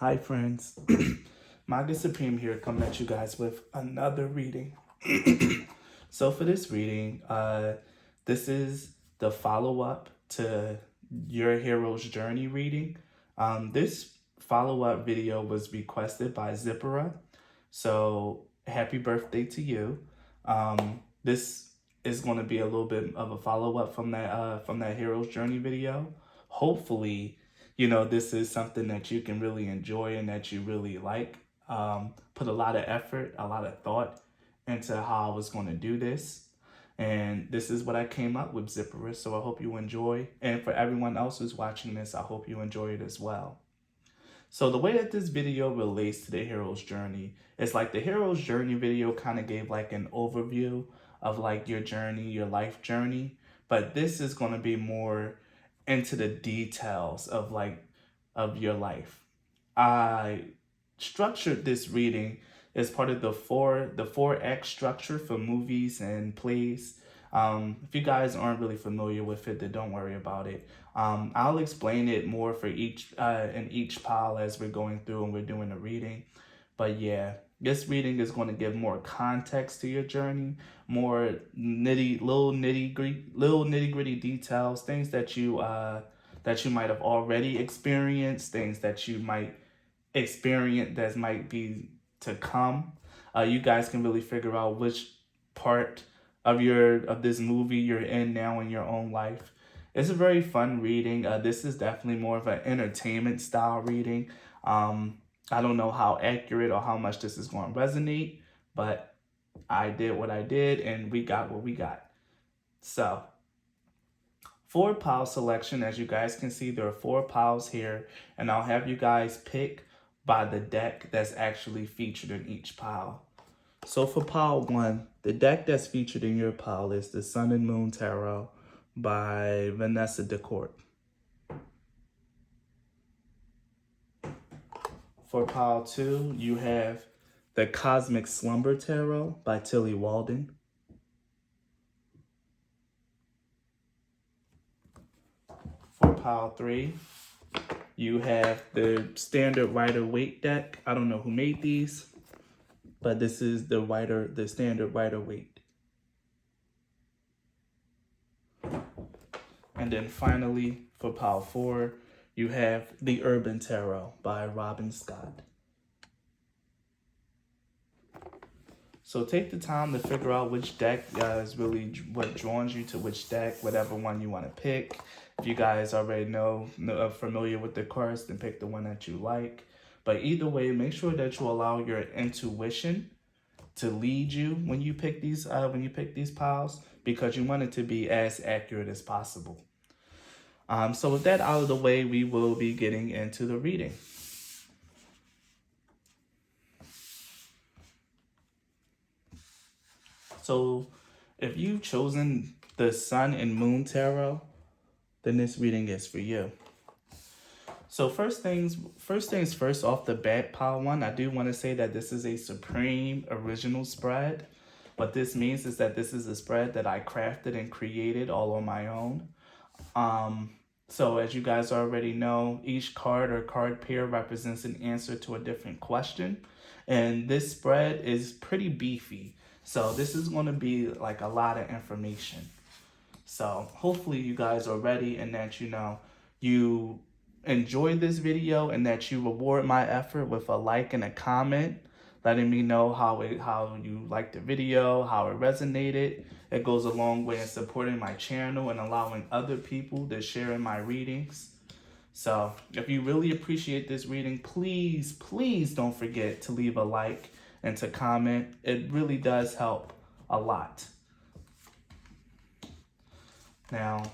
Hi friends, Maga Supreme here coming at you guys with another reading. So for this reading, this is the follow-up to your hero's journey reading. This follow-up video was requested by Zipporah, so happy birthday to you. This is going to be a little bit of a follow-up from that hero's journey video. Hopefully, this is something that you can really enjoy and that you really like. Put a lot of effort, a lot of thought into how I was going to do this. And this is what I came up with, Zipporah. So I hope you enjoy. And for everyone else who's watching this, I hope you enjoy it as well. So the way that this video relates to the hero's journey is like the hero's journey video kind of gave like an overview of like your journey, your life journey. But this is going to be more into the details of your life. I structured this reading as part of the 4X structure for movies and plays. If you guys aren't really familiar with it, then don't worry about it. I'll explain it more for each in each pile as we're going through and we're doing the reading. But yeah, this reading is going to give more context to your journey, more little nitty gritty details, things that you might have already experienced, things that you might experience that might be to come. You guys can really figure out which part of this movie you're in now in your own life. It's a very fun reading. This is definitely more of an entertainment style reading. I don't know how accurate or how much this is going to resonate, but I did what I did and we got what we got. So, 4 pile selection. As you guys can see, there are 4 piles here, and I'll have you guys pick by the deck that's actually featured in each pile. So for pile 1, the deck that's featured in your pile is the Sun and Moon Tarot by Vanessa DeCourt. For pile 2, you have the Cosmic Slumber Tarot by Tilly Walden. For pile 3, you have the standard Rider-Waite deck. I don't know who made these, but this is the standard Rider-Waite. And then finally, for pile 4, you have the Urban Tarot by Robin Scott. So take the time to figure out which deck is really what draws you to which deck, whatever one you want to pick. If you guys already are familiar with the cards, then pick the one that you like. But either way, make sure that you allow your intuition to lead you when you pick these piles, because you want it to be as accurate as possible. So with that out of the way, we will be getting into the reading. So if you've chosen the Sun and Moon Tarot, then this reading is for you. So first things first off the bat, pile 1, I do want to say that this is a supreme original spread. What this means is that this is a spread that I crafted and created all on my own. So as you guys already know, each card or card pair represents an answer to a different question. And this spread is pretty beefy. So this is going to be like a lot of information. So hopefully you guys are ready and that you enjoy this video and that you reward my effort with a like and a comment, letting me know how you liked the video, how it resonated. It goes a long way in supporting my channel and allowing other people to share in my readings. So if you really appreciate this reading, please don't forget to leave a like and to comment. It really does help a lot. Now,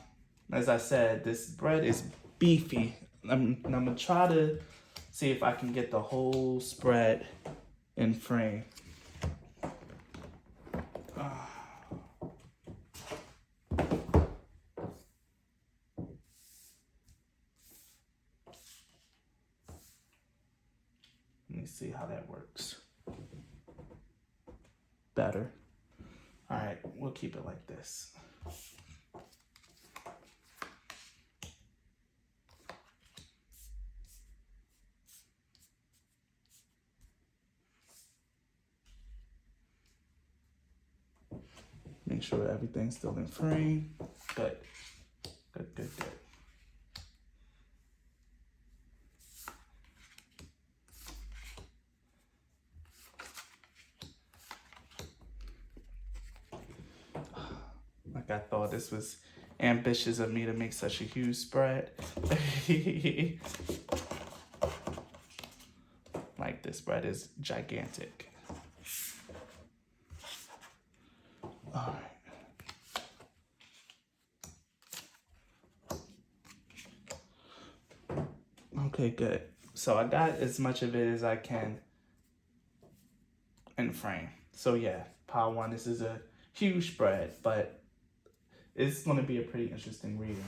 as I said, this spread is beefy. I'm going to try to see if I can get the whole spread in frame. Let me see how that works. Better. All right, we'll keep it like this. Make sure everything's still in frame. Good. Good. Like I thought this was ambitious of me to make such a huge spread. Like this spread is gigantic. All right. Okay, good. So I got as much of it as I can in frame. So yeah, Power 1, this is a huge spread, but it's going to be a pretty interesting reading.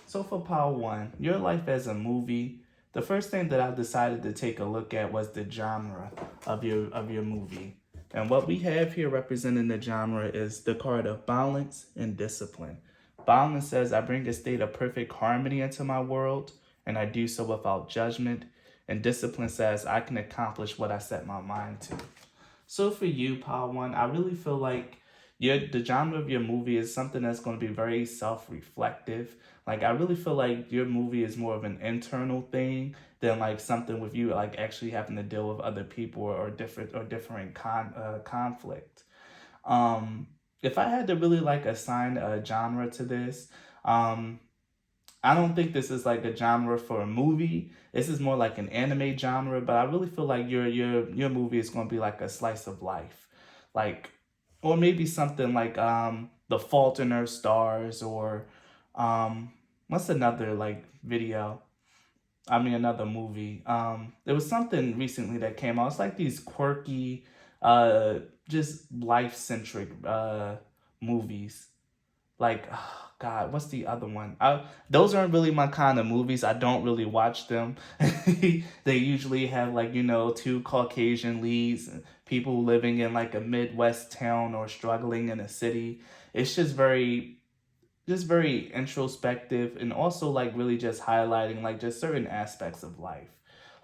So for Power 1, your life as a movie, the first thing that I decided to take a look at was the genre of your movie. And what we have here representing the genre is the card of balance and discipline. Balance says, I bring a state of perfect harmony into my world, and I do so without judgment. And discipline says, I can accomplish what I set my mind to. So for you, Power 1, I really feel like the genre of your movie is something that's going to be very self-reflective. Like, I really feel like your movie is more of an internal thing than like something with you like actually having to deal with other people or different conflict. If I had to really like assign a genre to this, I don't think this is like a genre for a movie. This is more like an anime genre, but I really feel like your movie is going to be like a slice of life. Like, or maybe something like The Fault in Our Stars, or what's another like video? I mean another movie. There was something recently that came out. It's like these quirky just life centric movies. Like, oh God, what's the other one? Those aren't really my kind of movies. I don't really watch them. They usually have like, two Caucasian leads, people living in like a Midwest town or struggling in a city. It's just very introspective, and also like really just highlighting like just certain aspects of life.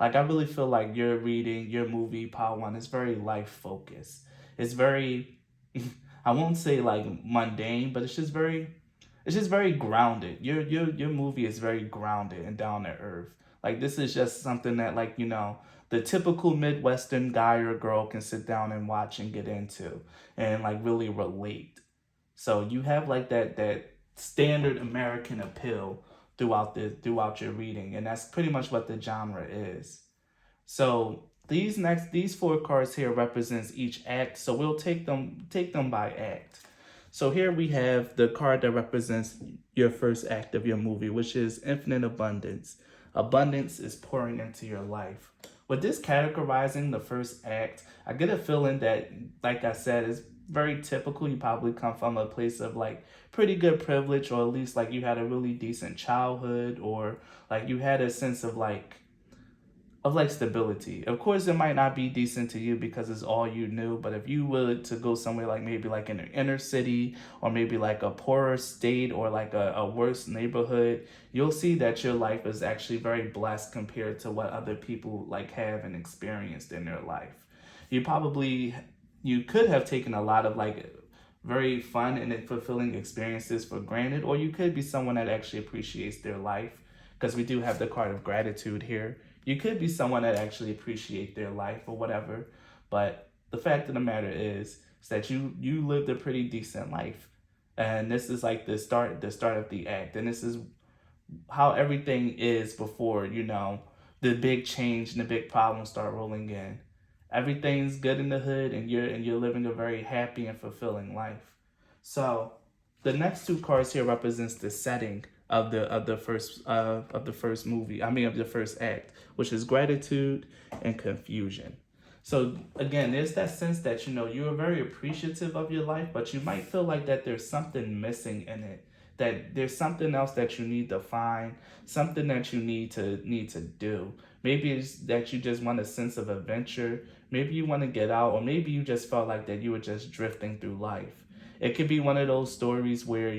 Like I really feel like your movie Power 1 is very life focused. It's very I won't say like mundane, but it's just very grounded. Your movie is very grounded and down to earth. Like this is just something that like, the typical Midwestern guy or girl can sit down and watch and get into and like really relate. So you have like that standard American appeal throughout your reading, and that's pretty much what the genre is. So these four cards here represents each act. So we'll take them by act. So here we have the card that represents your first act of your movie, which is infinite abundance. Abundance is pouring into your life. With this categorizing the first act, I get a feeling that, like I said, is very typical. You probably come from a place of like pretty good privilege, or at least like you had a really decent childhood, or like you had a sense of like stability. Of course, it might not be decent to you because it's all you knew, but if you were to go somewhere like maybe like in an inner city, or maybe like a poorer state, or like a worse neighborhood, you'll see that your life is actually very blessed compared to what other people like have and experienced in their life. You could have taken a lot of like very fun and fulfilling experiences for granted, or you could be someone that actually appreciates their life, because we do have the card of gratitude here. You could be someone that actually appreciate their life or whatever, but the fact of the matter is that you lived a pretty decent life, and this is like the start of the act, and this is how everything is before the big change and the big problems start rolling in. Everything's good in the hood, and you're living a very happy and fulfilling life. So the next two cards here represents the setting of the first movie. I mean of the first act, which is gratitude and confusion. So again, there's that sense that you're very appreciative of your life, but you might feel like that there's something missing in it. That there's something else that you need to find, something that you need to do. Maybe it's that you just want a sense of adventure. Maybe you want to get out, or maybe you just felt like that you were just drifting through life. It could be one of those stories where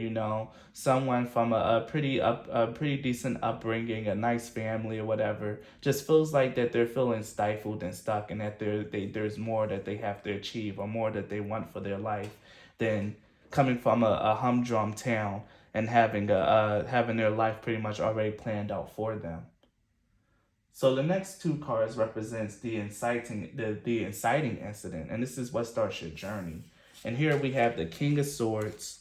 someone from a pretty decent upbringing, a nice family or whatever, just feels like that they're feeling stifled and stuck, and that there's more that they have to achieve or more that they want for their life than coming from a humdrum town and having their life pretty much already planned out for them. So the next two cards represents the inciting incident, and this is what starts your journey. And here we have the King of Swords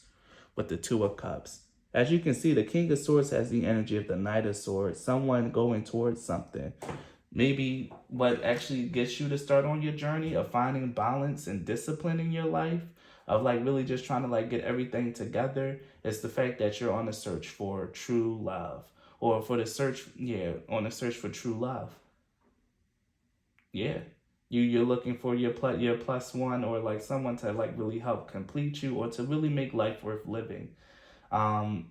with the Two of Cups. As you can see, the King of Swords has the energy of the Knight of Swords, someone going towards something. Maybe what actually gets you to start on your journey of finding balance and discipline in your life, of like really just trying to like get everything together, is the fact that you're on a search for true love, or for the search, yeah, on a search for true love. Yeah. You're looking for your plus one, or like someone to like really help complete you, or to really make life worth living.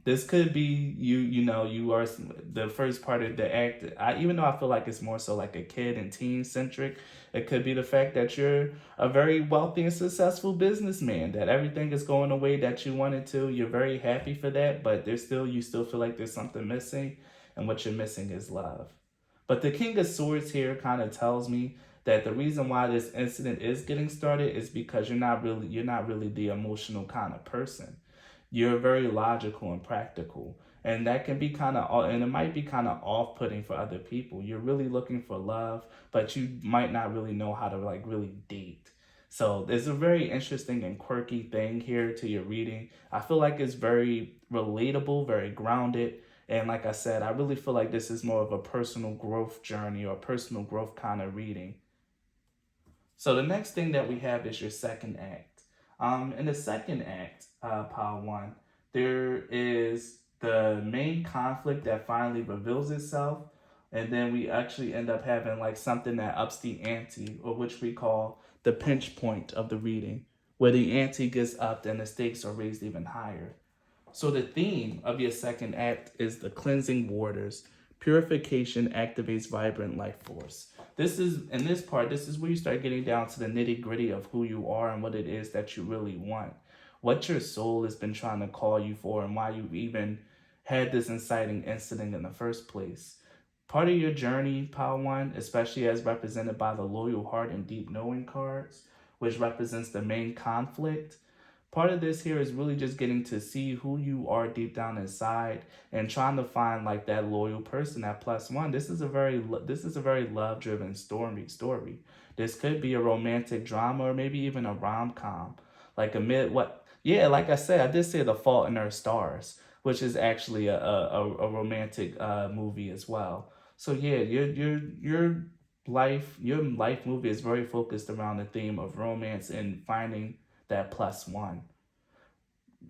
This could be you are the first part of the act. Even though I feel like it's more so like a kid and teen centric, it could be the fact that you're a very wealthy and successful businessman, that everything is going the way that you wanted to. You're very happy for that, but you still feel like there's something missing, and what you're missing is love. But the King of Swords here kind of tells me that the reason why this incident is getting started is because you're not really the emotional kind of person. You're very logical and practical, and that can be and it might be kind of off-putting for other people. You're really looking for love, but you might not really know how to like really date. So there's a very interesting and quirky thing here to your reading. I feel like it's very relatable, very grounded, and like I said, I really feel like this is more of a personal growth journey or personal growth kind of reading. So the next thing that we have is your second act. In the second act, pile one, there is the main conflict that finally reveals itself, and then we actually end up having like something that ups the ante, or which we call the pinch point of the reading, where the ante gets upped and the stakes are raised even higher. So the theme of your second act is the cleansing waters. Purification activates vibrant life force. This is in this part, this is where you start getting down to the nitty-gritty of who you are and what it is that you really want. What your soul has been trying to call you for, and why you even had this inciting incident in the first place. Part of your journey, Pile One, especially as represented by the Loyal Heart and Deep Knowing cards, which represents the main conflict. Part of this here is really just getting to see who you are deep down inside, and trying to find like that loyal person, that plus one. This is a very love driven story. This could be a romantic drama, or maybe even a rom-com, like a mid what yeah, like I said, I did say The Fault in Our Stars, which is actually a romantic movie as well. So yeah, your life movie is very focused around the theme of romance and finding that plus one.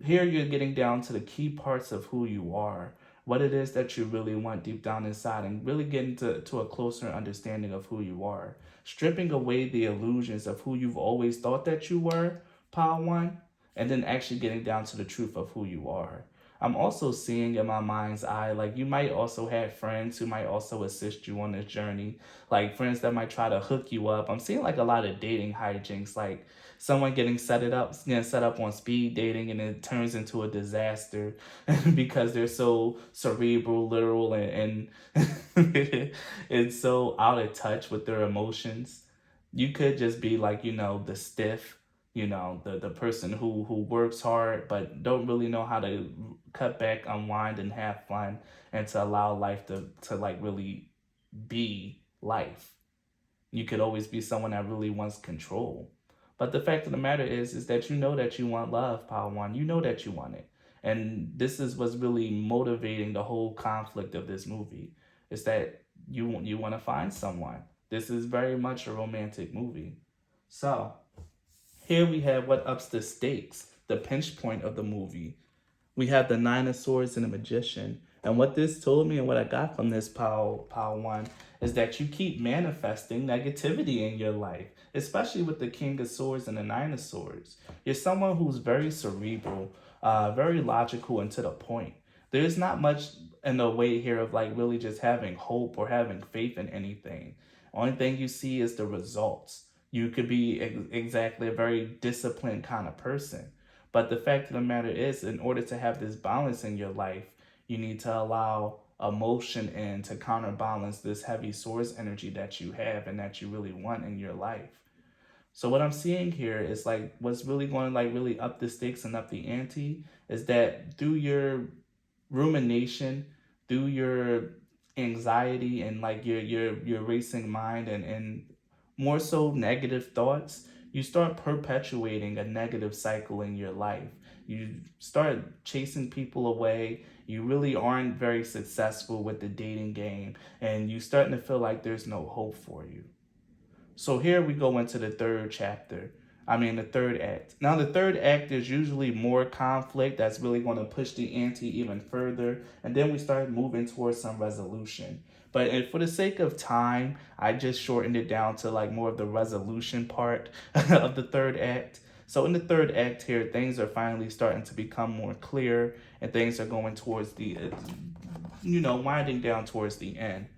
Here you're getting down to the key parts of who you are, what it is that you really want deep down inside, and really getting to a closer understanding of who you are. Stripping away the illusions of who you've always thought that you were, pile one, and then actually getting down to the truth of who you are. I'm also seeing in my mind's eye, like you might also have friends who might also assist you on this journey, like friends that might try to hook you up. I'm seeing like a lot of dating hijinks, like someone getting set up on speed dating, and it turns into a disaster because they're so cerebral, literal, and it's so out of touch with their emotions. You could just be like, the stiff, the person who works hard but don't really know how to cut back, unwind, and have fun, and to allow life to like really be life. You could always be someone that really wants control. But the fact of the matter is that you know that you want love, Power One. You know that you want it. And this is what's really motivating the whole conflict of this movie. Is that you want to find someone. This is very much a romantic movie. So here we have what ups the stakes, the pinch point of the movie. We have the Nine of Swords and the Magician. And what this told me, and what I got from this Pow one, is that you keep manifesting negativity in your life, especially with the King of Swords and the Nine of Swords. You're someone who's very cerebral, very logical, and to the point. There's not much in the way here of like really just having hope or having faith in anything. Only thing you see is the results. You could be exactly a very disciplined kind of person. But the fact of the matter is, in order to have this balance in your life, you need to allow emotion in to counterbalance this heavy source energy that you have and that you really want in your life. So what I'm seeing here is like what's really going to like really up the stakes and up the ante is that through your rumination, through your anxiety and like your racing mind and more so negative thoughts, you start perpetuating a negative cycle in your life. You start chasing people away. You really aren't very successful with the dating game, and you starting to feel like there's no hope for you. So here we go into the third chapter. I mean, the third act. Now, the third act is usually more conflict that's really going to push the ante even further. And then we start moving towards some resolution. But for the sake of time, I just shortened it down to like more of the resolution part of the third act. So in the third act here, things are finally starting to become more clear and things are going towards the, winding down towards the end.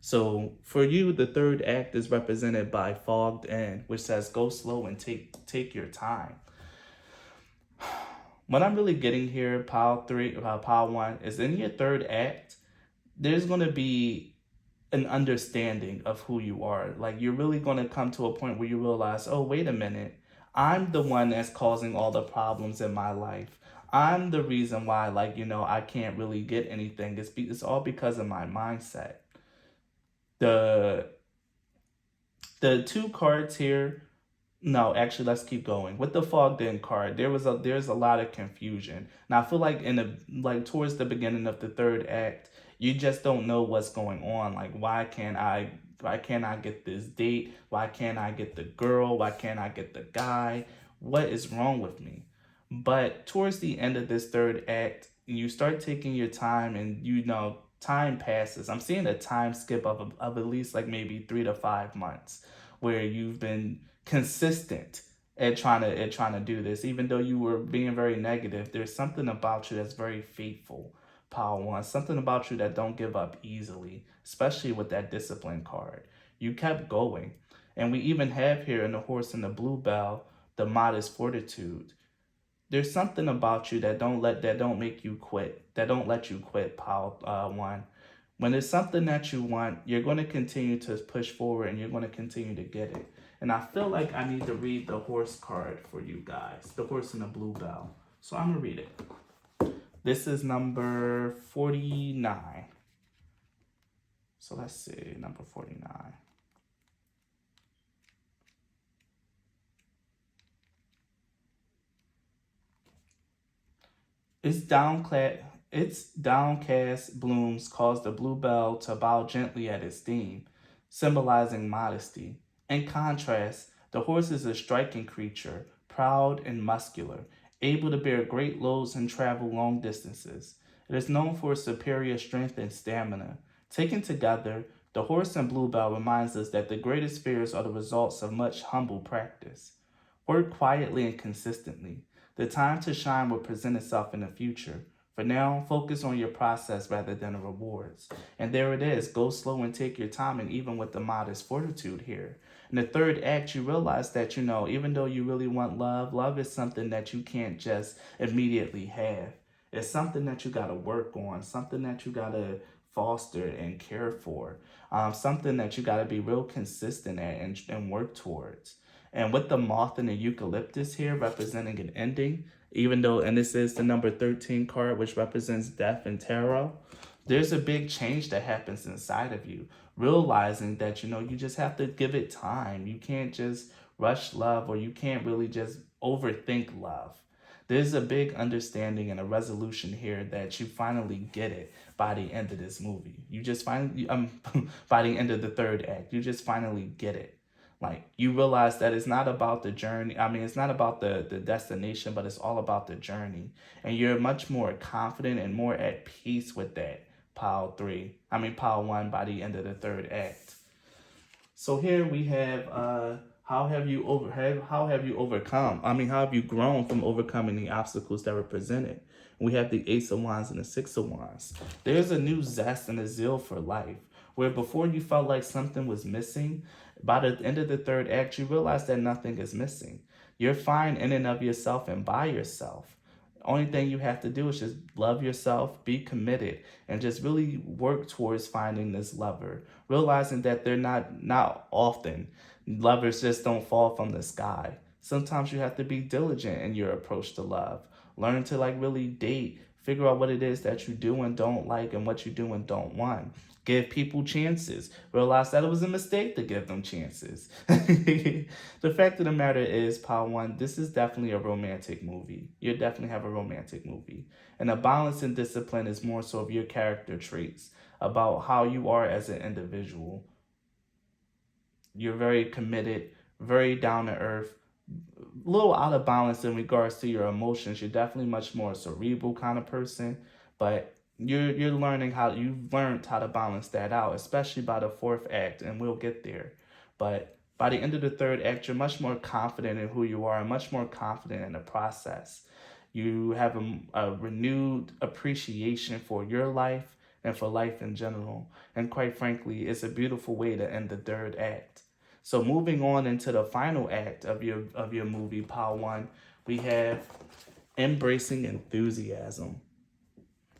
So for you, the third act is represented by fogged in, which says go slow and take your time. What I'm really getting here, pile one, is in your third act, there's gonna be an understanding of who you are. Like you're really gonna come to a point where you realize, oh, wait a minute, I'm the one that's causing all the problems in my life. I'm the reason why, like, I can't really get anything. It's all because of my mindset. The the two cards here, no, actually, let's keep going with the fogged in card. There's a lot of confusion. Now I feel like towards the beginning of the third act, you just don't know what's going on. Like why can't I get this date? Why can't I get the girl? Why can't I get the guy? What is wrong with me? But towards the end of this third act, you start taking your time, and time passes. I'm seeing a time skip of at least like maybe 3 to 5 months where you've been consistent at trying to do this. Even though you were being very negative, there's something about you that's very faithful. Power one, something about you that don't give up easily, especially with that discipline card. You kept going. And we even have here in the horse and the bluebell the modest fortitude. There's something about you that don't make you quit, that don't let you quit, pile one. When it's something that you want, you're going to continue to push forward and you're going to continue to get it. And I feel like I need to read the horse card for you guys, the horse and the bluebell. So I'm going to read it. This is number 49. So let's see, number 49. Its downcast blooms cause the bluebell to bow gently at its theme, symbolizing modesty. In contrast, the horse is a striking creature, proud and muscular, able to bear great loads and travel long distances. It is known for its superior strength and stamina. Taken together, the horse and bluebell reminds us that the greatest fears are the results of much humble practice. Work quietly and consistently. The time to shine will present itself in the future. For now, focus on your process rather than the rewards. And there it is. Go slow and take your time, and even with the modest fortitude here. In the third act, you realize that, even though you really want love, love is something that you can't just immediately have. It's something that you got to work on, something that you got to foster and care for, something that you got to be real consistent at and work towards. And with the moth and the eucalyptus here representing an ending, even though, and this is the number 13 card, which represents death and tarot, there's a big change that happens inside of you, realizing that, you just have to give it time. You can't just rush love, or you can't really just overthink love. There's a big understanding and a resolution here that you finally get it by the end of this movie. You just finally, by the end of the third act, you just finally get it. Like you realize that it's not about the journey. I mean, it's not about the destination, but it's all about the journey. And you're much more confident and more at peace with that. Pile one by the end of the third act. So here we have how have you overcome? How have you grown from overcoming the obstacles that were presented? We have the Ace of Wands and the Six of Wands. There's a new zest and a zeal for life. Where before you felt like something was missing, by the end of the third act, you realize that nothing is missing. You're fine in and of yourself and by yourself. Only thing you have to do is just love yourself, be committed, and just really work towards finding this lover. Realizing that they're not often. Lovers just don't fall from the sky. Sometimes you have to be diligent in your approach to love. Learn to like really date, figure out what it is that you do and don't like and what you do and don't want. Give people chances. Realize that it was a mistake to give them chances. The fact of the matter is, Power One, this is definitely a romantic movie. You definitely have a romantic movie. And a balance and discipline is more so of your character traits, about how you are as an individual. You're very committed, very down to earth, a little out of balance in regards to your emotions. You're definitely much more cerebral kind of person, but you're learning how you've learned how to balance that out, especially by the fourth act, and we'll get there. But by the end of the third act, you're much more confident in who you are and much more confident in the process. You have a renewed appreciation for your life and for life in general. And quite frankly, it's a beautiful way to end the third act. So moving on into the final act of your movie, Power One, we have embracing enthusiasm.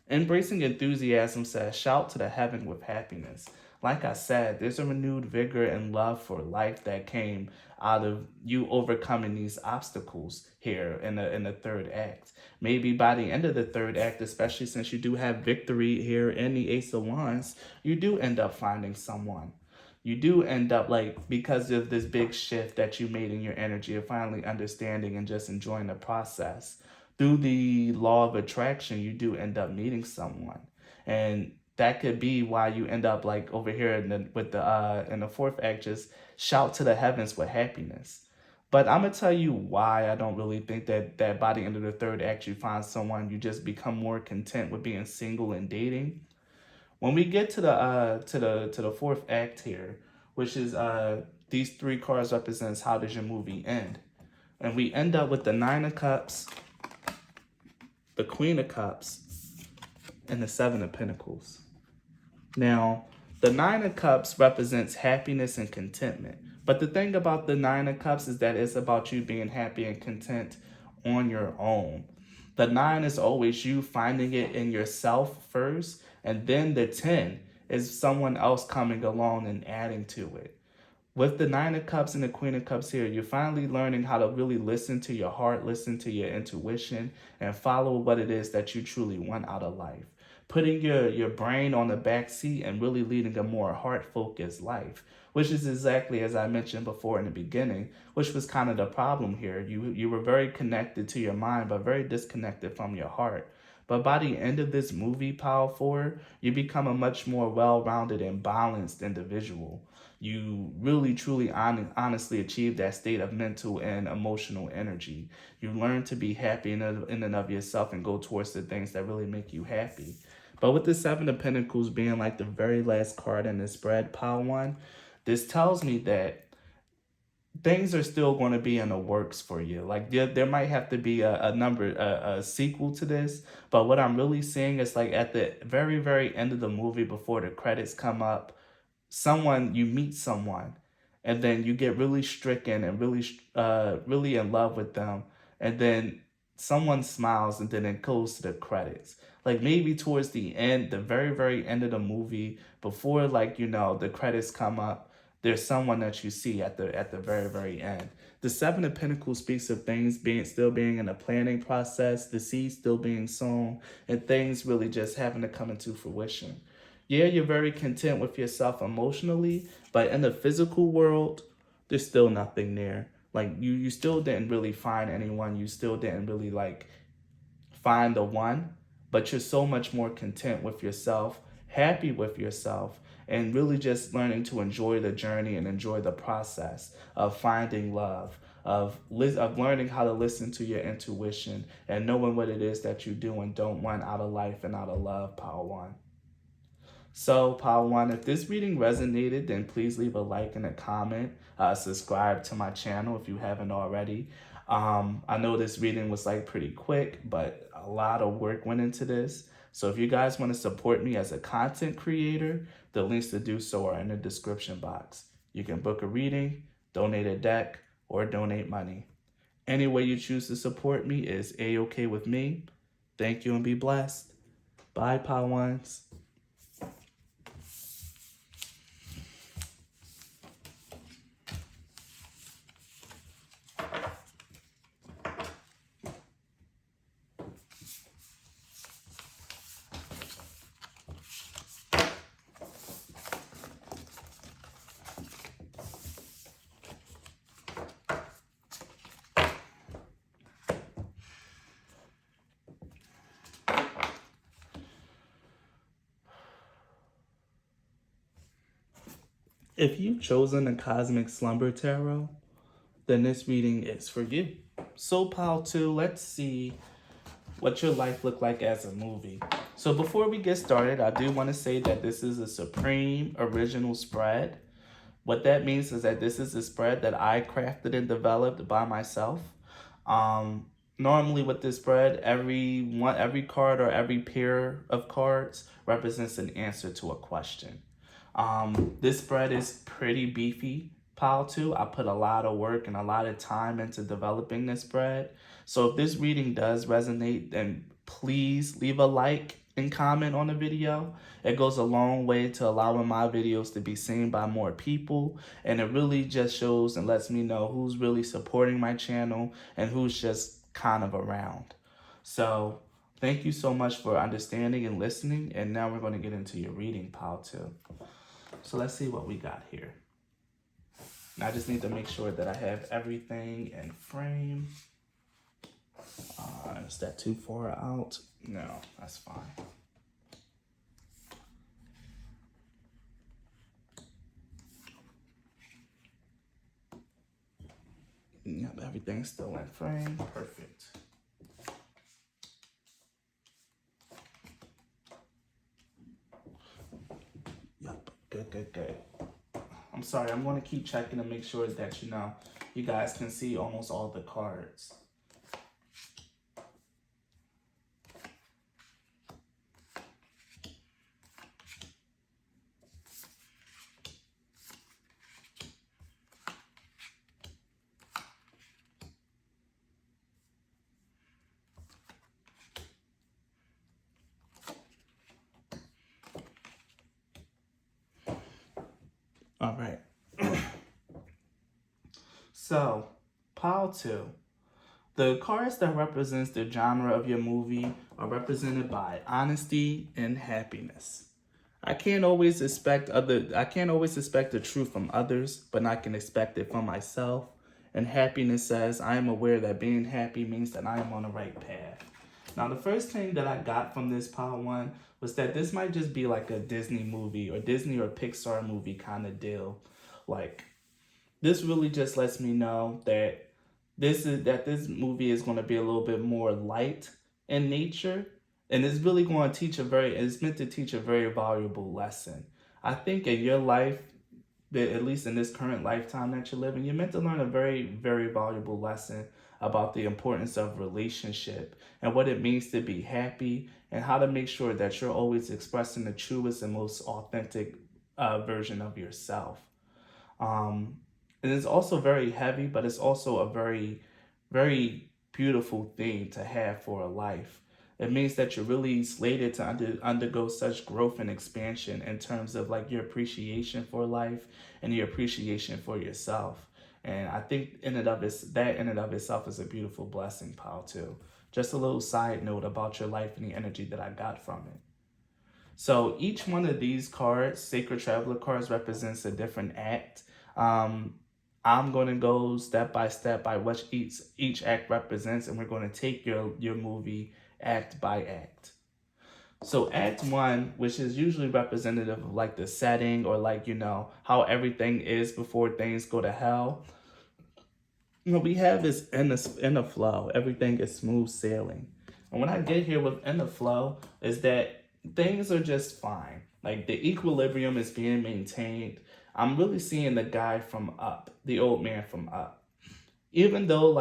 Embracing enthusiasm says, shout to the heaven with happiness. Like I said, there's a renewed vigor and love for life that came out of you overcoming these obstacles here in the third act. Maybe by the end of the third act, especially since you do have victory here in the Ace of Wands, you do end up finding someone. You do end up like, because of this big shift that you made in your energy of finally understanding and just enjoying the process, through the law of attraction, you do end up meeting someone. And that could be why you end up like over here with the in the fourth act, just shout to the heavens with happiness. But I'm gonna tell you why I don't really think that by the end of the third act you find someone. You just become more content with being single and dating. When we get to the fourth act here, which is these three cards represents how does your movie end, and we end up with the Nine of Cups, the Queen of Cups, and the Seven of Pentacles. Now, the Nine of Cups represents happiness and contentment. But the thing about the Nine of Cups is that it's about you being happy and content on your own. The nine is always you finding it in yourself first, and then the 10 is someone else coming along and adding to it. With the Nine of Cups and the Queen of Cups here, you're finally learning how to really listen to your heart, listen to your intuition, and follow what it is that you truly want out of life. Putting your brain on the back seat and really leading a more heart-focused life, which is exactly as I mentioned before in the beginning, which was kind of the problem here. You were very connected to your mind, but very disconnected from your heart. But by the end of this movie, Power 4, you become a much more well-rounded and balanced individual. You really, truly, honestly achieve that state of mental and emotional energy. You learn to be happy in and of yourself and go towards the things that really make you happy. But with the Seven of Pentacles being like the very last card in the spread, Power One, this tells me that things are still going to be in the works for you. Like there might have to be a sequel to this, but what I'm really seeing is like at the very, very end of the movie before the credits come up, you meet someone and then you get really stricken and really in love with them, and then someone smiles and then it goes to the credits. Like maybe towards the end, the very, very end of the movie, before like the credits come up, there's someone that you see at the very, very end. The Seven of Pentacles speaks of things being in a planning process, the seeds still being sown, and things really just having to come into fruition. Yeah, you're very content with yourself emotionally, but in the physical world, there's still nothing there. Like you still didn't really find anyone. You still didn't really like find the one, but you're so much more content with yourself, happy with yourself, and really just learning to enjoy the journey and enjoy the process of finding love, of learning how to listen to your intuition and knowing what it is that you do and don't want out of life and out of love, Power One. So, Power One, if this reading resonated, then please leave a like and a comment. Subscribe to my channel if you haven't already. I know this reading was like pretty quick, but a lot of work went into this. So if you guys want to support me as a content creator, the links to do so are in the description box. You can book a reading, donate a deck, or donate money. Any way you choose to support me is A-okay with me. Thank you and be blessed. Bye, Pawans. If you've chosen the Cosmic Slumber Tarot, then this reading is for you. So, Pal 2, let's see what your life looked like as a movie. So before we get started, I do want to say that this is a supreme original spread. What that means is that this is a spread that I crafted and developed by myself. Normally with this spread, every card or every pair of cards represents an answer to a question. This spread is pretty beefy, Pile 2. I put a lot of work and a lot of time into developing this spread. So if this reading does resonate, then please leave a like and comment on the video. It goes a long way to allowing my videos to be seen by more people. And it really just shows and lets me know who's really supporting my channel and who's just kind of around. So thank you so much for understanding and listening. And now we're going to get into your reading, Pile 2. So let's see what we got here. I just need to make sure that I have everything in frame. Is that too far out? No, that's fine. Yep, everything's still in frame. Perfect. Yep, good. I'm sorry, I'm going to keep checking to make sure that, you guys can see almost all the cards. All right. So, pile 2. The cards that represents the genre of your movie are represented by honesty and happiness. I can't always expect the truth from others, but I can expect it from myself. And happiness says I am aware that being happy means that I am on the right path. Now, the first thing that I got from this pile 1 was that this might just be like a Disney movie or Disney or Pixar movie kind of deal. Like, this really just lets me know that this movie is going to be a little bit more light in nature, and it's really going to it's meant to teach a very valuable lesson. I think in your life, at least in this current lifetime that you're living, you're meant to learn a very, very valuable lesson about the importance of relationship and what it means to be happy and how to make sure that you're always expressing the truest and most authentic version of yourself. And it's also very heavy, but it's also a very, very beautiful thing to have for a life. It means that you're really slated to undergo such growth and expansion in terms of like your appreciation for life and your appreciation for yourself. And I think in and of itself is a beautiful blessing, Pal, too. Just a little side note about your life and the energy that I got from it. So each one of these cards, Sacred Traveler cards, represents a different act. I'm going to go step by step by what each act represents, and we're going to take your movie act by act. So Act 1, which is usually representative of like the setting or like, how everything is before things go to hell. We have this in the flow. Everything is smooth sailing. And when I get here within the flow is that things are just fine. Like the equilibrium is being maintained. I'm really seeing the guy from Up, the old man from Up. Even though,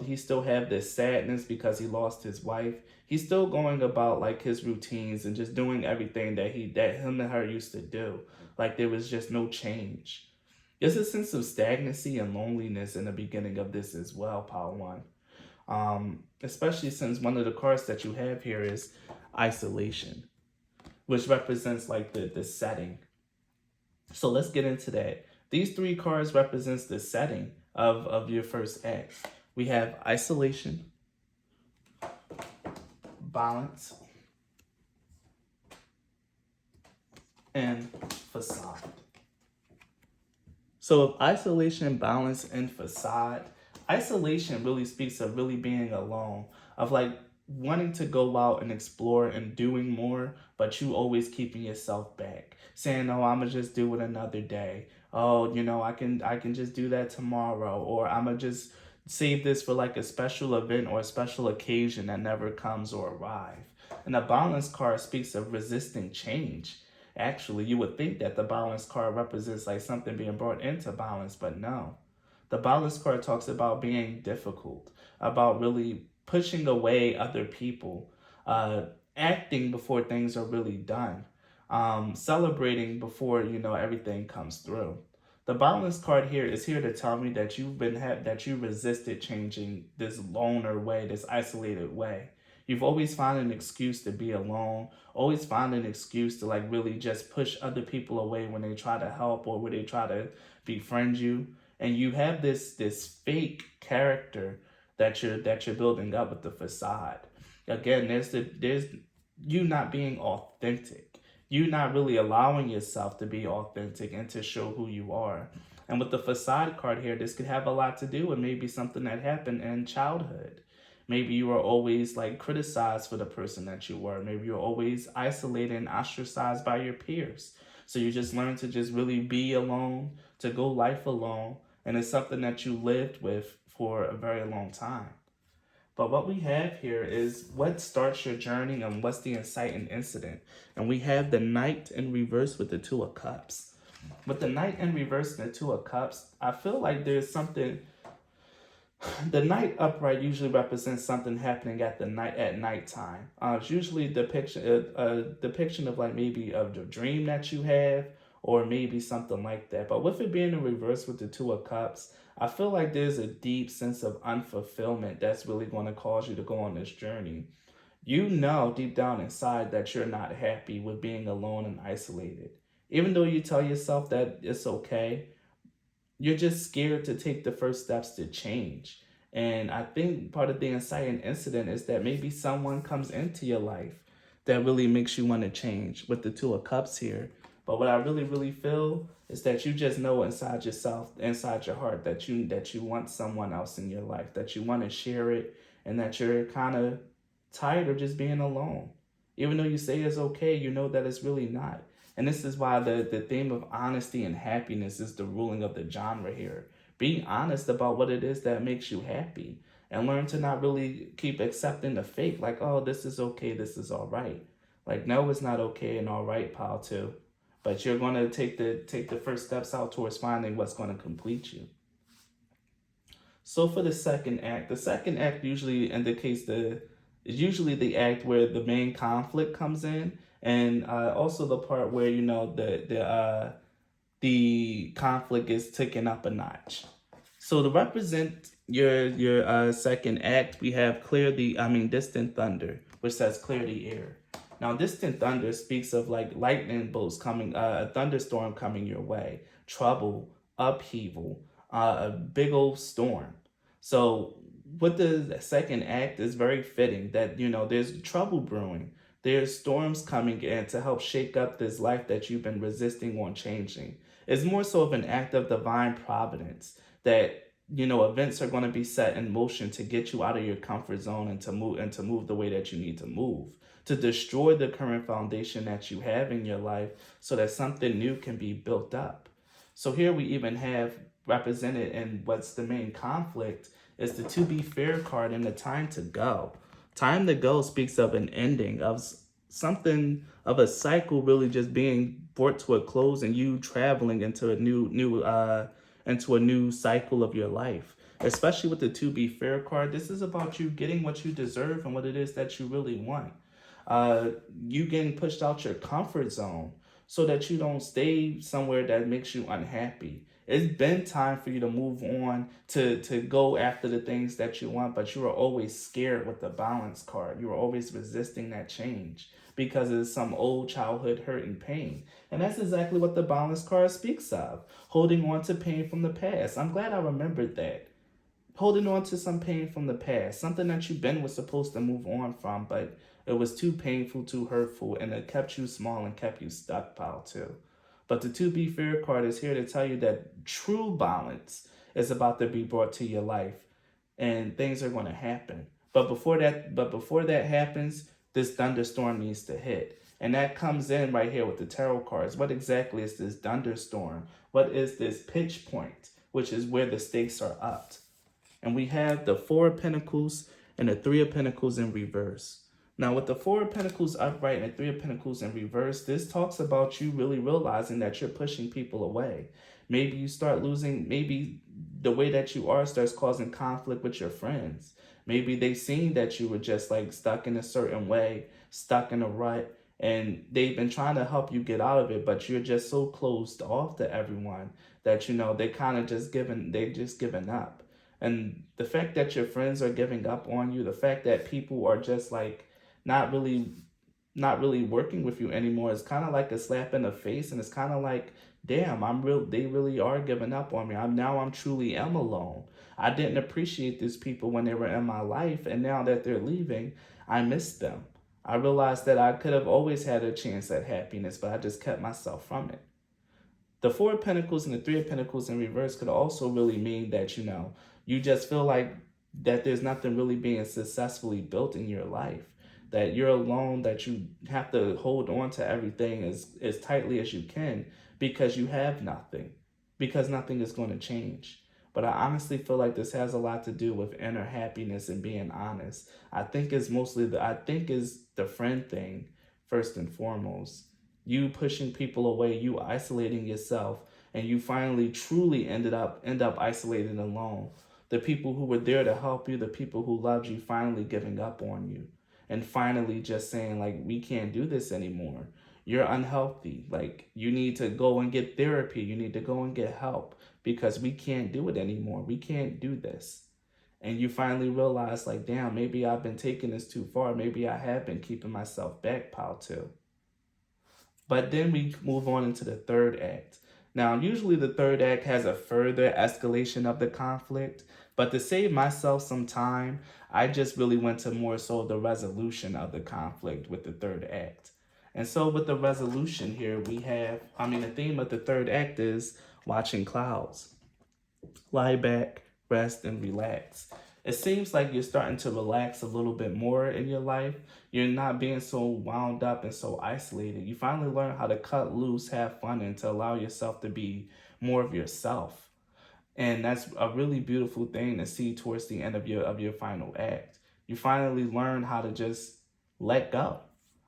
he still have this sadness because he lost his wife, he's still going about, like, his routines and just doing everything that him and her used to do. Like, there was just no change. There's a sense of stagnancy and loneliness in the beginning of this as well, Pile 1. Especially since one of the cards that you have here is isolation, which represents like the setting. So let's get into that. These three cards represents the setting of your first act. We have isolation, balance, and facade. So isolation, balance, and facade. Isolation really speaks of really being alone, of like wanting to go out and explore and doing more, but you always keeping yourself back, saying, "Oh, I'ma just do it another day. Oh, I can just do that tomorrow, or I'ma just save this for like a special event or a special occasion that never comes or arrive." And the balance card speaks of resisting change. Actually, you would think that the balance card represents like something being brought into balance, but no. The balance card talks about being difficult, about really pushing away other people, uh, acting before things are really done, celebrating before everything comes through. The balance card here is here to tell me that that you resisted changing this loner way, this isolated way. You've always found an excuse to be alone, always find an excuse to like really just push other people away when they try to help or when they try to befriend you. And you have this fake character that you're building up with the facade. Again, there's you not being authentic. You not really allowing yourself to be authentic and to show who you are. And with the facade card here, this could have a lot to do with maybe something that happened in childhood. Maybe you were always like criticized for the person that you were. Maybe you were always isolated and ostracized by your peers. So you just learned to just really be alone, to go life alone. And it's something that you lived with for a very long time. But what we have here is what starts your journey and what's the inciting incident. And we have the Knight in reverse with the Two of Cups. With the Knight in reverse and the Two of Cups, I feel like there's something. The Knight upright usually represents something happening at nighttime. It's usually a depiction of like maybe of the dream that you have, or maybe something like that. But with it being in reverse with the Two of Cups, I feel like there's a deep sense of unfulfillment that's really going to cause you to go on this journey. You know deep down inside that you're not happy with being alone and isolated. Even though you tell yourself that it's okay, you're just scared to take the first steps to change. And I think part of the inciting incident is that maybe someone comes into your life that really makes you want to change with the Two of Cups here. But what I really, really feel is that you just know inside yourself, inside your heart, that you want someone else in your life, that you want to share it, and that you're kind of tired of just being alone. Even though you say it's okay, you know that it's really not. And this is why the theme of honesty and happiness is the ruling of the genre here. Be honest about what it is that makes you happy and learn to not really keep accepting the fake, like, oh, this is okay, this is all right. Like, no, it's not okay and all right, pal, too. But you're going to take the first steps out towards finding what's going to complete you. So for the second act usually indicates is usually the act where the main conflict comes in, and also the part where the conflict is taken up a notch. So to represent your second act, we have distant thunder, which says clear the air. Now, distant thunder speaks of like lightning bolts coming, a thunderstorm coming your way, trouble, upheaval, a big old storm. So with the second act is very fitting that, there's trouble brewing. There's storms coming in to help shake up this life that you've been resisting on changing. It's more so of an act of divine providence that, events are going to be set in motion to get you out of your comfort zone and to move the way that you need to move, to destroy the current foundation that you have in your life so that something new can be built up. So here we even have represented in what's the main conflict is the To Be Fair card and the Time to Go. Time to Go speaks of an ending of something, of a cycle really just being brought to a close and you traveling into a new cycle of your life. Especially with the To Be Fair card, this is about you getting what you deserve and what it is that you really want. You getting pushed out your comfort zone so that you don't stay somewhere that makes you unhappy. It's been time for you to move on, to go after the things that you want, but you were always scared with the balance card. You were always resisting that change because of some old childhood hurt and pain. And that's exactly what the balance card speaks of, holding on to pain from the past. I'm glad I remembered that. Holding on to some pain from the past, something that you been was supposed to move on from, but it was too painful, too hurtful, and it kept you small and kept you stuck, pal, too. But the To Be Fair card is here to tell you that true balance is about to be brought to your life, and things are going to happen. But before that happens, this thunderstorm needs to hit. And that comes in right here with the tarot cards. What exactly is this thunderstorm? What is this pitch point, which is where the stakes are upped? And we have the Four of Pentacles and the Three of Pentacles in reverse. Now, with the Four of Pentacles upright and the Three of Pentacles in reverse, this talks about you really realizing that you're pushing people away. Maybe you start losing, maybe the way that you are starts causing conflict with your friends. Maybe they've seen that you were just like stuck in a certain way, stuck in a rut, and they've been trying to help you get out of it, but you're just so closed off to everyone that, they kind of they've just given up. And the fact that your friends are giving up on you, the fact that people are just like not really not really working with you anymore is kind of like a slap in the face, and it's kind of like, damn, they really are giving up on me. I'm truly am alone. I didn't appreciate these people when they were in my life, and now that they're leaving, I miss them. I realized that I could have always had a chance at happiness, but I just kept myself from it. The Four of Pentacles and the Three of Pentacles in reverse could also really mean that, you just feel like that there's nothing really being successfully built in your life, that you're alone, that you have to hold on to everything as tightly as you can because you have nothing, because nothing is going to change. But I honestly feel like this has a lot to do with inner happiness and being honest. I think is the friend thing first and foremost. You pushing people away, you isolating yourself, and you finally truly end up isolated alone. The people who were there to help you, the people who loved you, finally giving up on you, and finally just saying like, we can't do this anymore. You're unhealthy. Like, you need to go and get therapy. You need to go and get help because we can't do it anymore. We can't do this. And you finally realize like, damn, maybe I've been taking this too far. Maybe I have been keeping myself back, pal, too. But then we move on into the third act. Now, usually the third act has a further escalation of the conflict, but to save myself some time, I just really went to more so the resolution of the conflict with the third act. And so with the resolution here, the theme of the third act is watching clouds. Lie back, rest, and relax. It seems like you're starting to relax a little bit more in your life. You're not being so wound up and so isolated. You finally learn how to cut loose, have fun, and to allow yourself to be more of yourself. And that's a really beautiful thing to see towards the end of your final act. You finally learn how to just let go,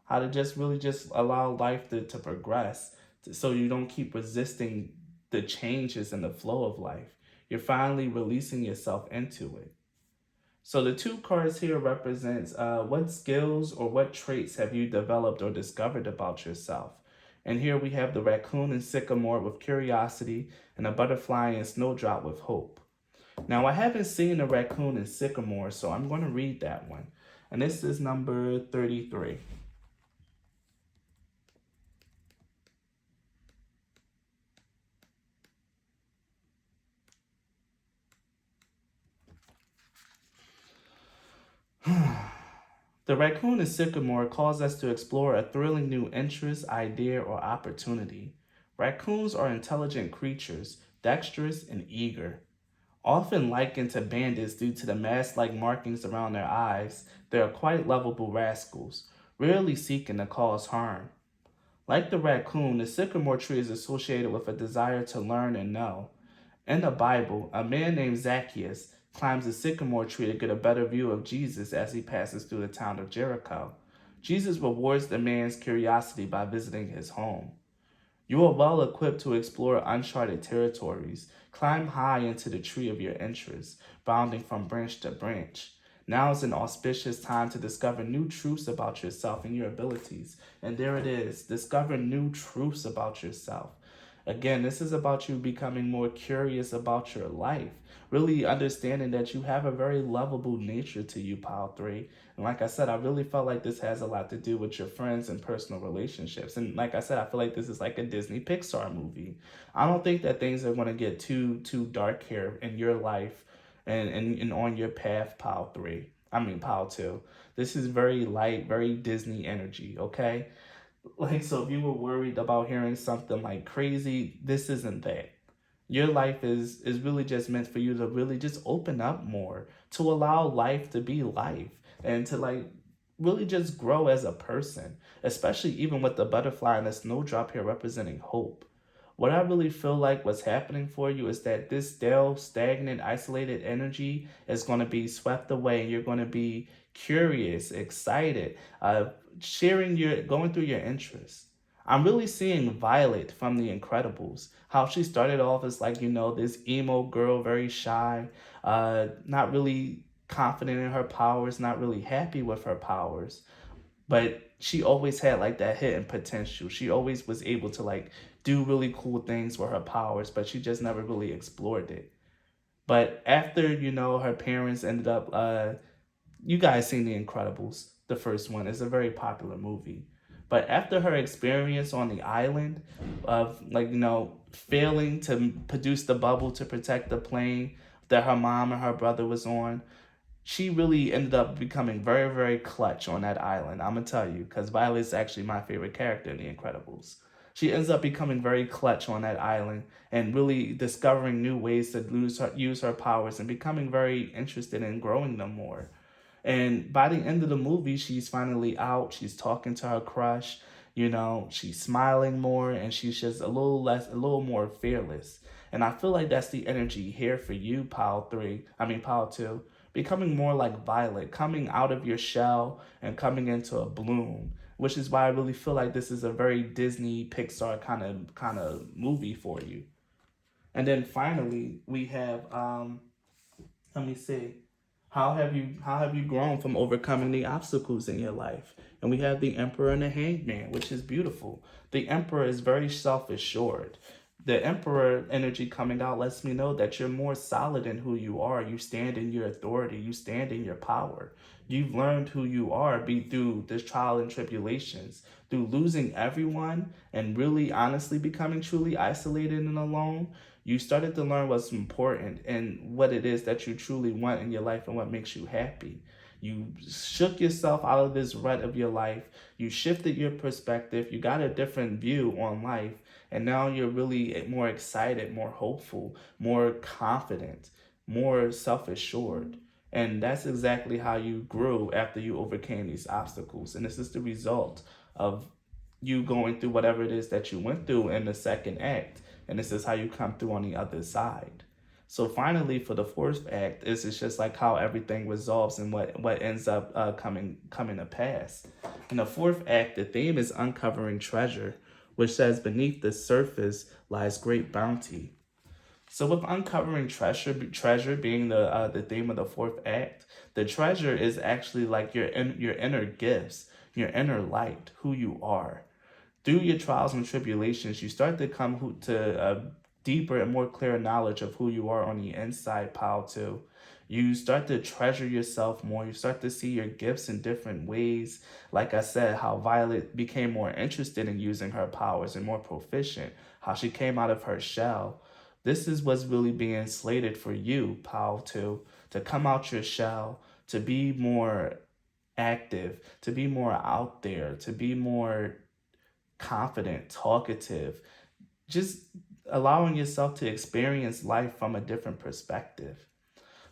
how to just really just allow life to progress, so you don't keep resisting the changes and the flow of life. You're finally releasing yourself into it. So the two cards here represents what skills or what traits have you developed or discovered about yourself. And here we have the raccoon and sycamore with curiosity, and a butterfly and snowdrop with hope. Now, I haven't seen a raccoon and sycamore, so I'm going to read that one. And this is number 33. The raccoon and sycamore calls us to explore a thrilling new interest, idea, or opportunity. Raccoons are intelligent creatures, dexterous and eager. Often likened to bandits due to the mask-like markings around their eyes, they are quite lovable rascals, rarely seeking to cause harm. Like the raccoon, the sycamore tree is associated with a desire to learn and know. In the Bible, a man named Zacchaeus climbs a sycamore tree to get a better view of Jesus as he passes through the town of Jericho. Jesus rewards the man's curiosity by visiting his home. You are well equipped to explore uncharted territories. Climb high into the tree of your interests, bounding from branch to branch. Now is an auspicious time to discover new truths about yourself and your abilities. And there it is. Discover new truths about yourself. Again, this is about you becoming more curious about your life, really understanding that you have a very lovable nature to you, Pile 3. And like I said, I really felt like this has a lot to do with your friends and personal relationships. And like I said, I feel like this is like a Disney Pixar movie. I don't think that things are going to get too dark here in your life and on your path, Pile 3. I mean, Pile 2. This is very light, very Disney energy, okay? Like, so if you were worried about hearing something like crazy, this isn't that. Your life is really just meant for you to really just open up more, to allow life to be life, and to like really just grow as a person, especially even with the butterfly and the snowdrop here representing hope. What I really feel like what's happening for you is that this stale, stagnant, isolated energy is going to be swept away, and you're going to be curious, excited, sharing your, going through your interests. I'm really seeing Violet from The Incredibles. How she started off as like, this emo girl, very shy, not really confident in her powers, not really happy with her powers, but she always had like that hidden potential. She always was able to like do really cool things with her powers, but she just never really explored it. But after, her parents ended up you guys seen The Incredibles. The first one is a very popular movie. But after her experience on the island of like, failing to produce the bubble to protect the plane that her mom and her brother was on, she really ended up becoming very, very clutch on that island. I'm gonna tell you, because Violet's actually my favorite character in The Incredibles. She ends up becoming very clutch on that island and really discovering new ways to use her powers and becoming very interested in growing them more. And by the end of the movie, she's finally out. She's talking to her crush. She's smiling more, and she's just a little more fearless. And I feel like that's the energy here for you, Pile 2. Becoming more like Violet, coming out of your shell and coming into a bloom, which is why I really feel like this is a very Disney Pixar kind of movie for you. And then finally, we have let me see. How have you grown from overcoming the obstacles in your life? And we have the Emperor and the Hanged Man, which is beautiful. The Emperor is very self-assured. The Emperor energy coming out lets me know that you're more solid in who you are. You stand in your authority. You stand in your power. You've learned who you are be through this trial and tribulations, through losing everyone and really honestly becoming truly isolated and alone. You started to learn what's important and what it is that you truly want in your life and what makes you happy. You shook yourself out of this rut of your life. You shifted your perspective. You got a different view on life. And now you're really more excited, more hopeful, more confident, more self assured. And that's exactly how you grew after you overcame these obstacles. And this is the result of you going through whatever it is that you went through in the second act. And this is how you come through on the other side. So finally, for the fourth act, it's just like how everything resolves and what ends up coming to pass. In the fourth act, the theme is uncovering treasure, which says beneath the surface lies great bounty. So with uncovering treasure being the theme of the fourth act, the treasure is actually like your inner gifts, your inner light, who you are. Through your trials and tribulations, you start to come to a deeper and more clear knowledge of who you are on the inside, Pile 2. You start to treasure yourself more. You start to see your gifts in different ways. Like I said, how Violet became more interested in using her powers and more proficient, how she came out of her shell. This is what's really being slated for you, Pile 2, to come out your shell, to be more active, to be more out there, to be more confident, talkative, just allowing yourself to experience life from a different perspective.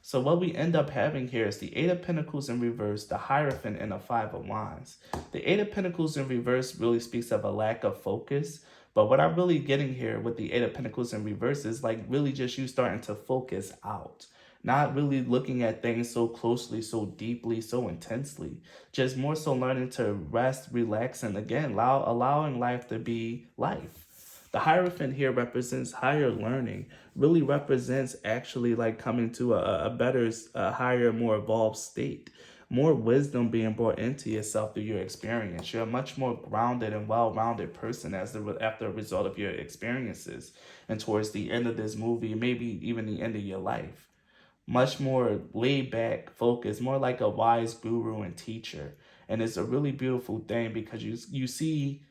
So what we end up having here is the Eight of Pentacles in reverse, the Hierophant, and the Five of Wands. The Eight of Pentacles in reverse really speaks of a lack of focus. But what I'm really getting here with the Eight of Pentacles in reverse is like really just you starting to focus out. Not really looking at things so closely, so deeply, so intensely. Just more so learning to rest, relax, and again, allowing life to be life. The Hierophant here represents higher learning, really represents actually like coming to a better, higher, more evolved state, more wisdom being brought into yourself through your experience. You're a much more grounded and well-rounded person after a result of your experiences. And towards the end of this movie, maybe even the end of your life, much more laid back, focused, more like a wise guru and teacher. And it's a really beautiful thing because you see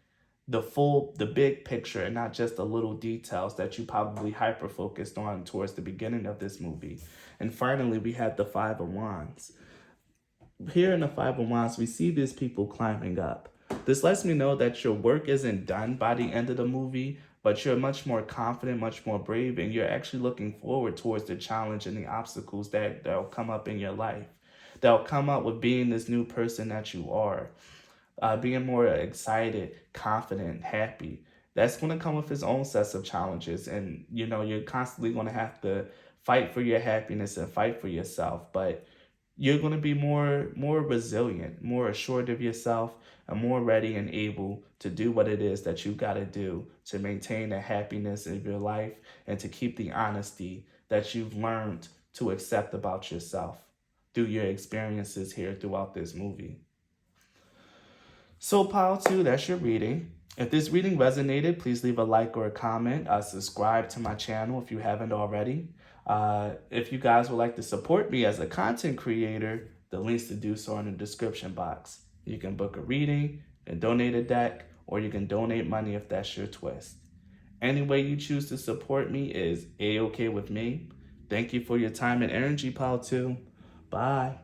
the big picture and not just the little details that you probably hyper focused on towards the beginning of this movie. And finally, we have the Five of Wands. Here in the Five of Wands, we see these people climbing up. This lets me know that your work isn't done by the end of the movie, but you're much more confident, much more brave, and you're actually looking forward towards the challenge and the obstacles that'll come up in your life. That'll come up with being this new person that you are, being more excited, confident, happy. That's going to come with its own sets of challenges, and you're constantly going to have to fight for your happiness and fight for yourself. But you're going to be more resilient, more assured of yourself, and more ready and able to do what it is that you got to do to maintain the happiness of your life and to keep the honesty that you've learned to accept about yourself through your experiences here throughout this movie. So pile 2, that's your reading. If this reading resonated, please leave a like or a comment. Subscribe to my channel if you haven't already. If you guys would like to support me as a content creator, the links to do so are in the description box. You can book a reading and donate a deck, or you can donate money if that's your twist. Any way you choose to support me is A-okay with me. Thank you for your time and energy, pile 2. Bye.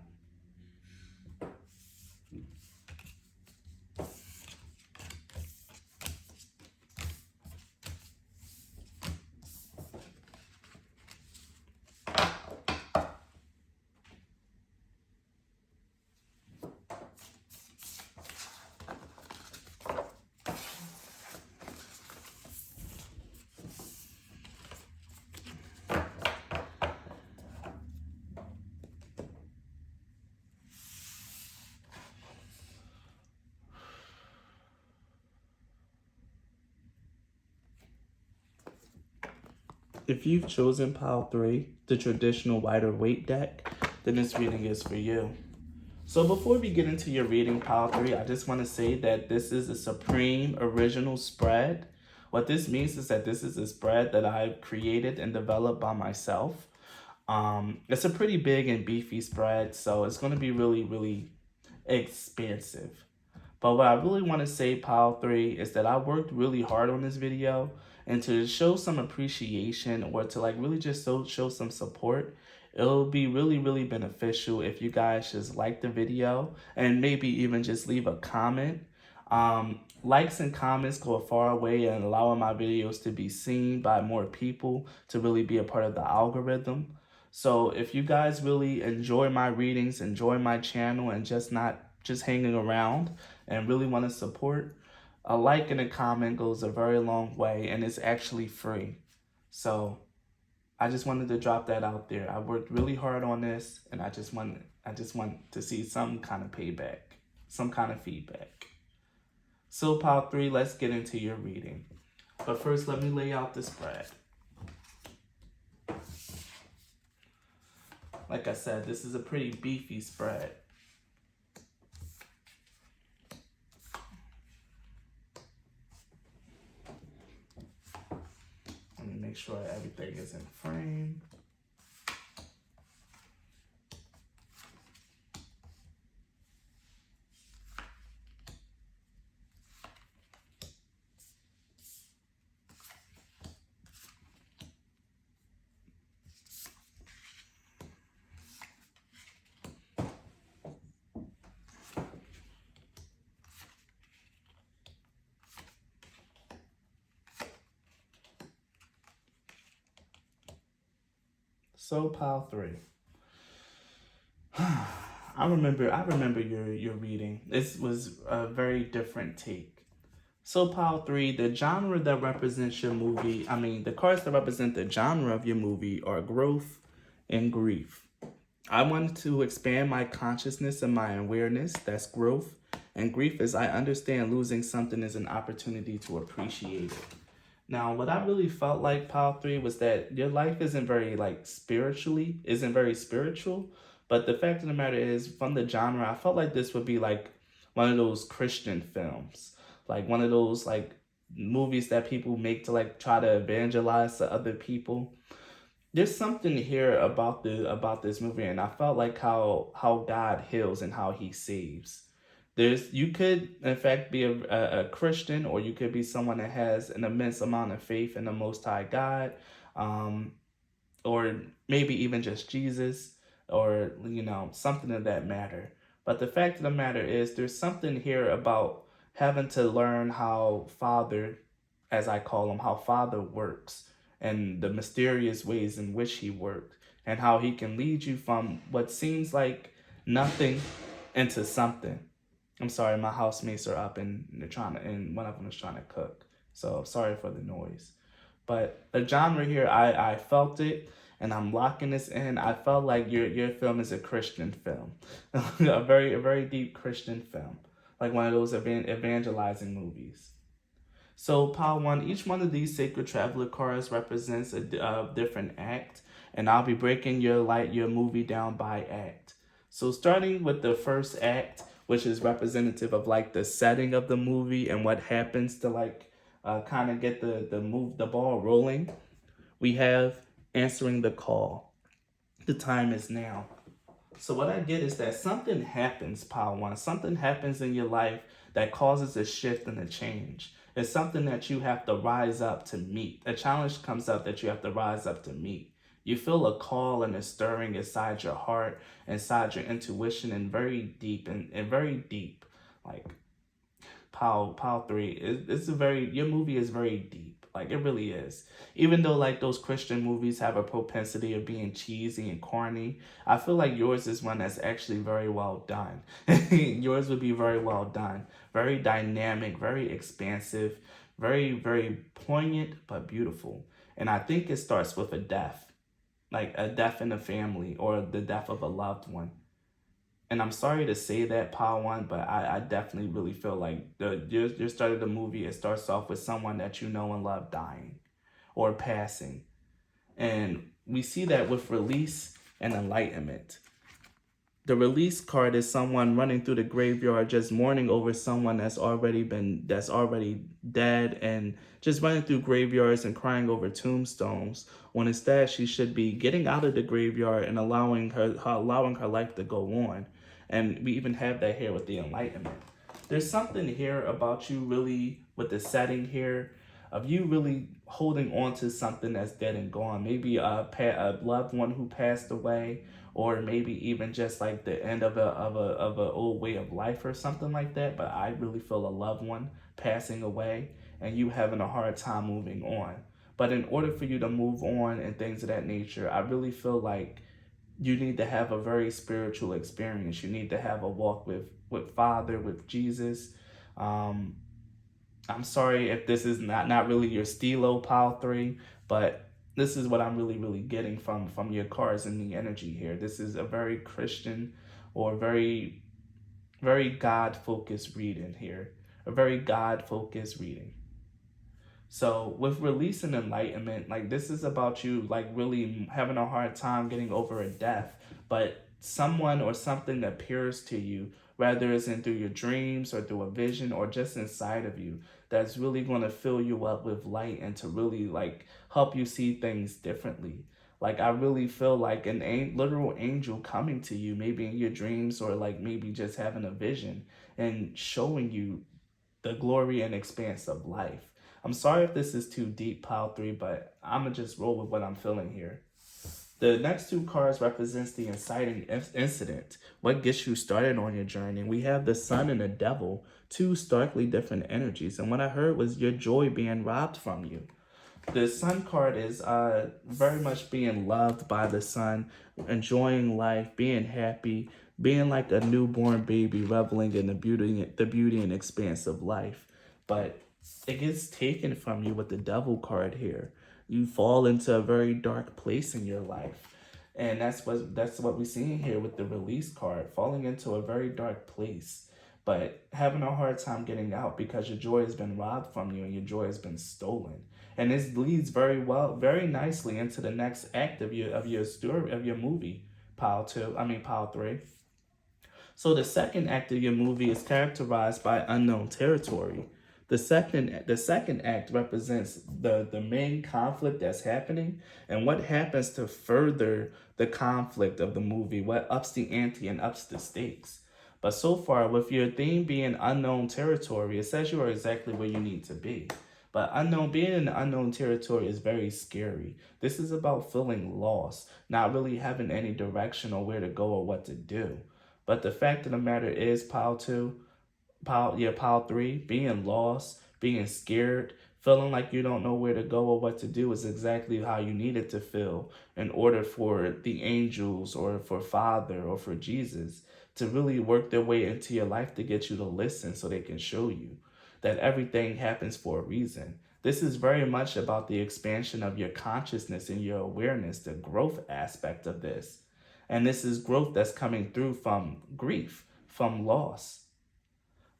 If you've chosen pile 3, the traditional wider weight deck, then this reading is for you. So before we get into your reading, pile 3, I just want to say that this is a supreme original spread. What this means is that this is a spread that I've created and developed by myself. It's a pretty big and beefy spread, so it's going to be really, really expansive. But what I really want to say, pile 3, is that I worked really hard on this video, and to show some appreciation or to really just show some support, it'll be really, really beneficial if you guys just like the video and maybe even just leave a comment. Likes and comments go a far way in allowing my videos to be seen by more people, to really be a part of the algorithm. So if you guys really enjoy my readings, enjoy my channel, and not just hanging around and really want to support, a like and a comment goes a very long way, and it's actually free. So I just wanted to drop that out there. I worked really hard on this, and I just want to see some kind of payback, some kind of feedback. So pile 3, let's get into your reading. But first, let me lay out the spread. Like I said, this is a pretty beefy spread. Make sure everything is in frame. So pile 3. I remember your reading. This was a very different take. So pile 3, the genre that represents your movie, the cards that represent the genre of your movie are growth and grief. I wanted to expand my consciousness and my awareness. That's growth. And grief is I understand losing something is an opportunity to appreciate it. Now, what I really felt like, pile 3, was that your life isn't very spiritual, But the fact of the matter is, from the genre, I felt like this would be like one of those Christian films, like one of those like movies that people make to like try to evangelize to other people. There's something here about this movie, and I felt like how God heals and how He saves. There's you could in fact be a Christian, or you could be someone that has an immense amount of faith in the Most High God, um, or maybe even just Jesus, or something of that matter. But the fact of the matter is, there's something here about having to learn how Father, as I call him, how Father works, and the mysterious ways in which He works, and how He can lead you from what seems like nothing into something. I'm sorry, my housemates are up and they're and one of them is trying to cook. So sorry for the noise. But the genre here, I felt it, and I'm locking this in. I felt like your film is a Christian film, a very deep Christian film, like one of those evangelizing movies. So, Pile 1, each one of these Sacred Traveler cards represents a different act, and I'll be breaking your movie down by act. So, starting with the first act, which is representative of like the setting of the movie and what happens to like kind of get the ball rolling, we have answering the call. The time is now. So what I get is that something happens, Pile 1. Something happens in your life that causes a shift and a change. It's something that you have to rise up to meet. A challenge comes up that you have to rise up to meet. You feel a call and a stirring inside your heart, inside your intuition, and very deep, and very deep. Like Pile 3, it's a very, your movie is very deep. Like it really is. Even though like those Christian movies have a propensity of being cheesy and corny, I feel like yours is one that's actually very well done. Yours would be very well done. Very dynamic, very expansive, very poignant, but beautiful. And I think it starts with a death, like a death in the family or the death of a loved one. And I'm sorry to say that, Pile 1, but I definitely really feel like your start of the movie, it starts off with someone that you know and love dying or passing. And we see that with release and enlightenment. The release card is someone running through the graveyard, just mourning over someone that's already dead, and just running through graveyards and crying over tombstones, when instead she should be getting out of the graveyard and allowing her life to go on. And we even have that here with the enlightenment. There's something here about you really with the setting here of you really holding on to something that's dead and gone. Maybe a loved one who passed away, or maybe even just like the end of a old way of life or something like that. But I really feel a loved one passing away and you having a hard time moving on. But in order for you to move on and things of that nature, I really feel like you need to have a very spiritual experience. You need to have a walk with Father, with Jesus. Um, I'm sorry if this is not really your stilo, Pile 3, but this is what I'm really getting from your cards and the energy here. This is a very Christian or very God focused reading here. A very God focused reading. So with release and enlightenment, like this is about you like really having a hard time getting over a death, but someone or something appears to you, whether it's in through your dreams or through a vision or just inside of you, that's really going to fill you up with light and to really like help you see things differently. Like I really feel like literal angel coming to you, maybe in your dreams, or like maybe just having a vision and showing you the glory and expanse of life. I'm sorry if this is too deep, Pile 3, but I'm going to just roll with what I'm feeling here. The next two cards represents the inciting incident, what gets you started on your journey. We have the Sun and the Devil, two starkly different energies. And what I heard was your joy being robbed from you. The Sun card is very much being loved by the Sun, enjoying life, being happy, being like a newborn baby, reveling in the beauty and expanse of life. But it gets taken from you with the Devil card here. You fall into a very dark place in your life. And that's what we're seeing here with the release card, falling into a very dark place, but having a hard time getting out because your joy has been robbed from you and your joy has been stolen. And this leads very nicely into the next act of your story, of your movie, pile 3. So the second act of your movie is characterized by unknown territory. The second act represents the main conflict that's happening and what happens to further the conflict of the movie, what ups the ante and ups the stakes. But so far, with your theme being unknown territory, it says you are exactly where you need to be. But being in unknown territory is very scary. This is about feeling lost, not really having any direction or where to go or what to do. But the fact of the matter is, pile 3, being lost, being scared, feeling like you don't know where to go or what to do is exactly how you need it to feel in order for the angels or for Father or for Jesus to really work their way into your life to get you to listen so they can show you that everything happens for a reason. This is very much about the expansion of your consciousness and your awareness, the growth aspect of this. And this is growth that's coming through from grief, from loss.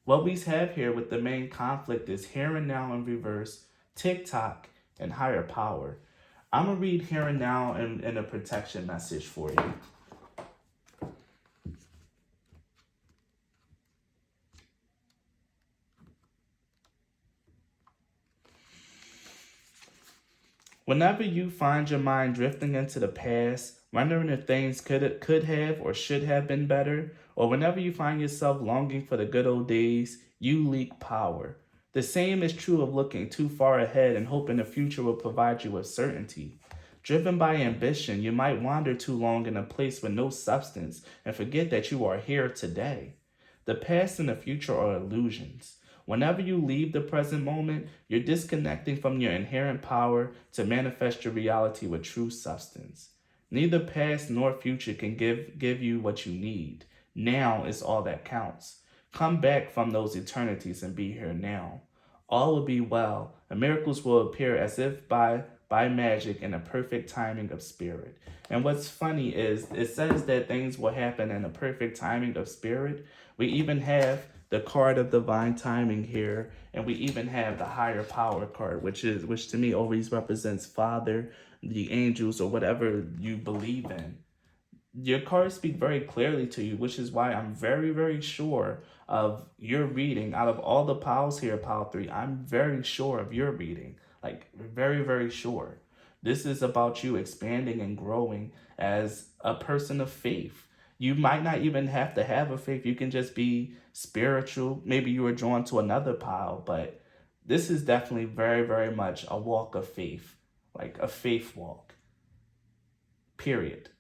What we have here with the main conflict is here and now in reverse, TikTok, and higher power. I'm going to read here and now in a protection message for you. Whenever you find your mind drifting into the past, wondering if things could have or should have been better, or whenever you find yourself longing for the good old days, you leak power. The same is true of looking too far ahead and hoping the future will provide you with certainty. Driven by ambition, you might wander too long in a place with no substance and forget that you are here today. The past and the future are illusions. Whenever you leave the present moment, you're disconnecting from your inherent power to manifest your reality with true substance. Neither past nor future can give you what you need. Now is all that counts. Come back from those eternities and be here now. All will be well, and miracles will appear as if by magic in a perfect timing of spirit. And what's funny is it says that things will happen in a perfect timing of spirit. We even have the card of divine timing here, and we even have the higher power card, which to me always represents Father, the angels, or whatever you believe in. Your cards speak very clearly to you, which is why I'm very, very sure of your reading. Out of all the piles here, pile 3, I'm very sure of your reading. Like, very, very sure. This is about you expanding and growing as a person of faith. You might not even have to have a faith. You can just be spiritual. Maybe you were drawn to another pile, but this is definitely very, very much a walk of faith, like a faith walk, period.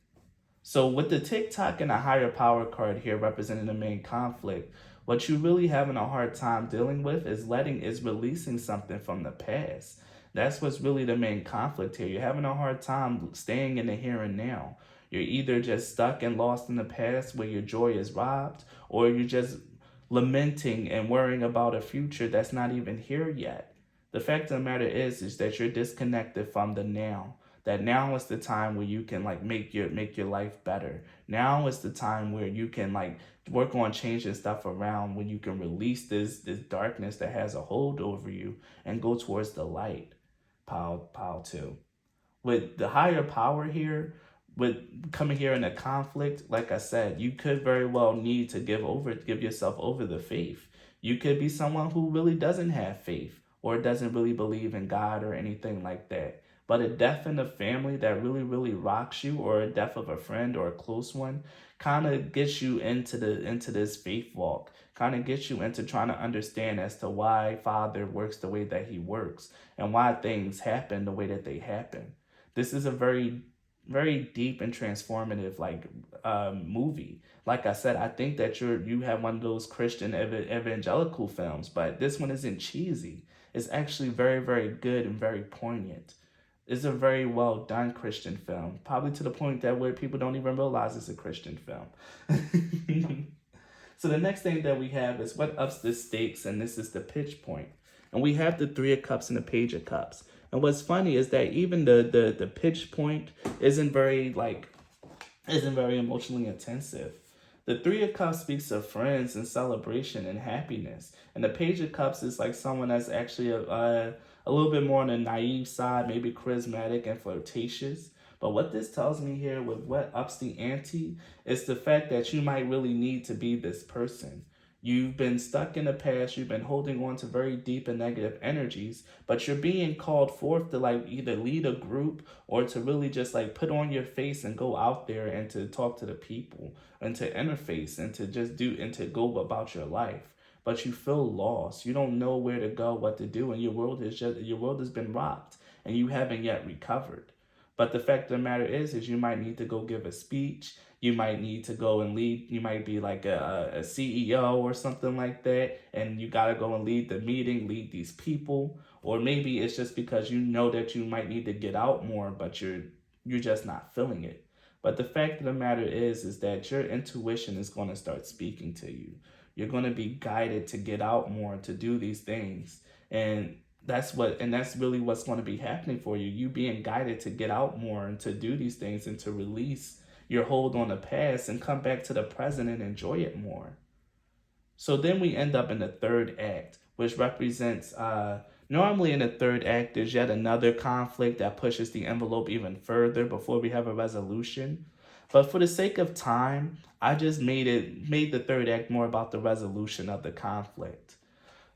So with the TikTok and a higher power card here representing the main conflict, what you really having a hard time dealing with is releasing something from the past. That's what's really the main conflict here. You're having a hard time staying in the here and now. You're either just stuck and lost in the past where your joy is robbed, or you're just lamenting and worrying about a future that's not even here yet. The fact of the matter is that you're disconnected from the now. That now is the time where you can like make your life better. Now is the time where you can like work on changing stuff around, when you can release this darkness that has a hold over you and go towards the light. Pile 2. With the higher power here, with coming here in a conflict, like I said, you could very well need to give yourself over the faith. You could be someone who really doesn't have faith or doesn't really believe in God or anything like that. But a death in the family that really, really rocks you, or a death of a friend or a close one, kind of gets you into this faith walk, kind of gets you into trying to understand as to why Father works the way that he works and why things happen the way that they happen. This is a very, very deep and transformative movie. Like I said, I think that you have one of those Christian evangelical films, but this one isn't cheesy. It's actually very, very good and very poignant. It's a very well done Christian film, probably to the point that where people don't even realize it's a Christian film. So the next thing that we have is what ups the stakes, and this is the pitch point. And we have the 3 of Cups and the Page of Cups. And what's funny is that even the pitch point isn't very emotionally intensive. The 3 of Cups speaks of friends and celebration and happiness. And the Page of Cups is like someone that's actually a little bit more on the naive side, maybe charismatic and flirtatious. But what this tells me here with what ups the ante is the fact that you might really need to be this person. You've been stuck in the past, you've been holding on to very deep and negative energies, but you're being called forth to like either lead a group or to really just like put on your face and go out there and to talk to the people and to interface and to just do and to go about your life. But you feel lost. You don't know where to go, what to do, and your world has been rocked and you haven't yet recovered. But the fact of the matter is you might need to go give a speech. You might need to go and lead. You might be like a CEO or something like that, and you got to go and lead the meeting, lead these people. Or maybe it's just because you know that you might need to get out more, but you're just not feeling it. But the fact of the matter is that your intuition is going to start speaking to you. You're going to be guided to get out more, to do these things. And that's really what's going to be happening for you. You being guided to get out more and to do these things and to release your hold on the past and come back to the present and enjoy it more. So then we end up in the third act, which represents normally in the third act, there's yet another conflict that pushes the envelope even further before we have a resolution. But for the sake of time, I just made the third act more about the resolution of the conflict.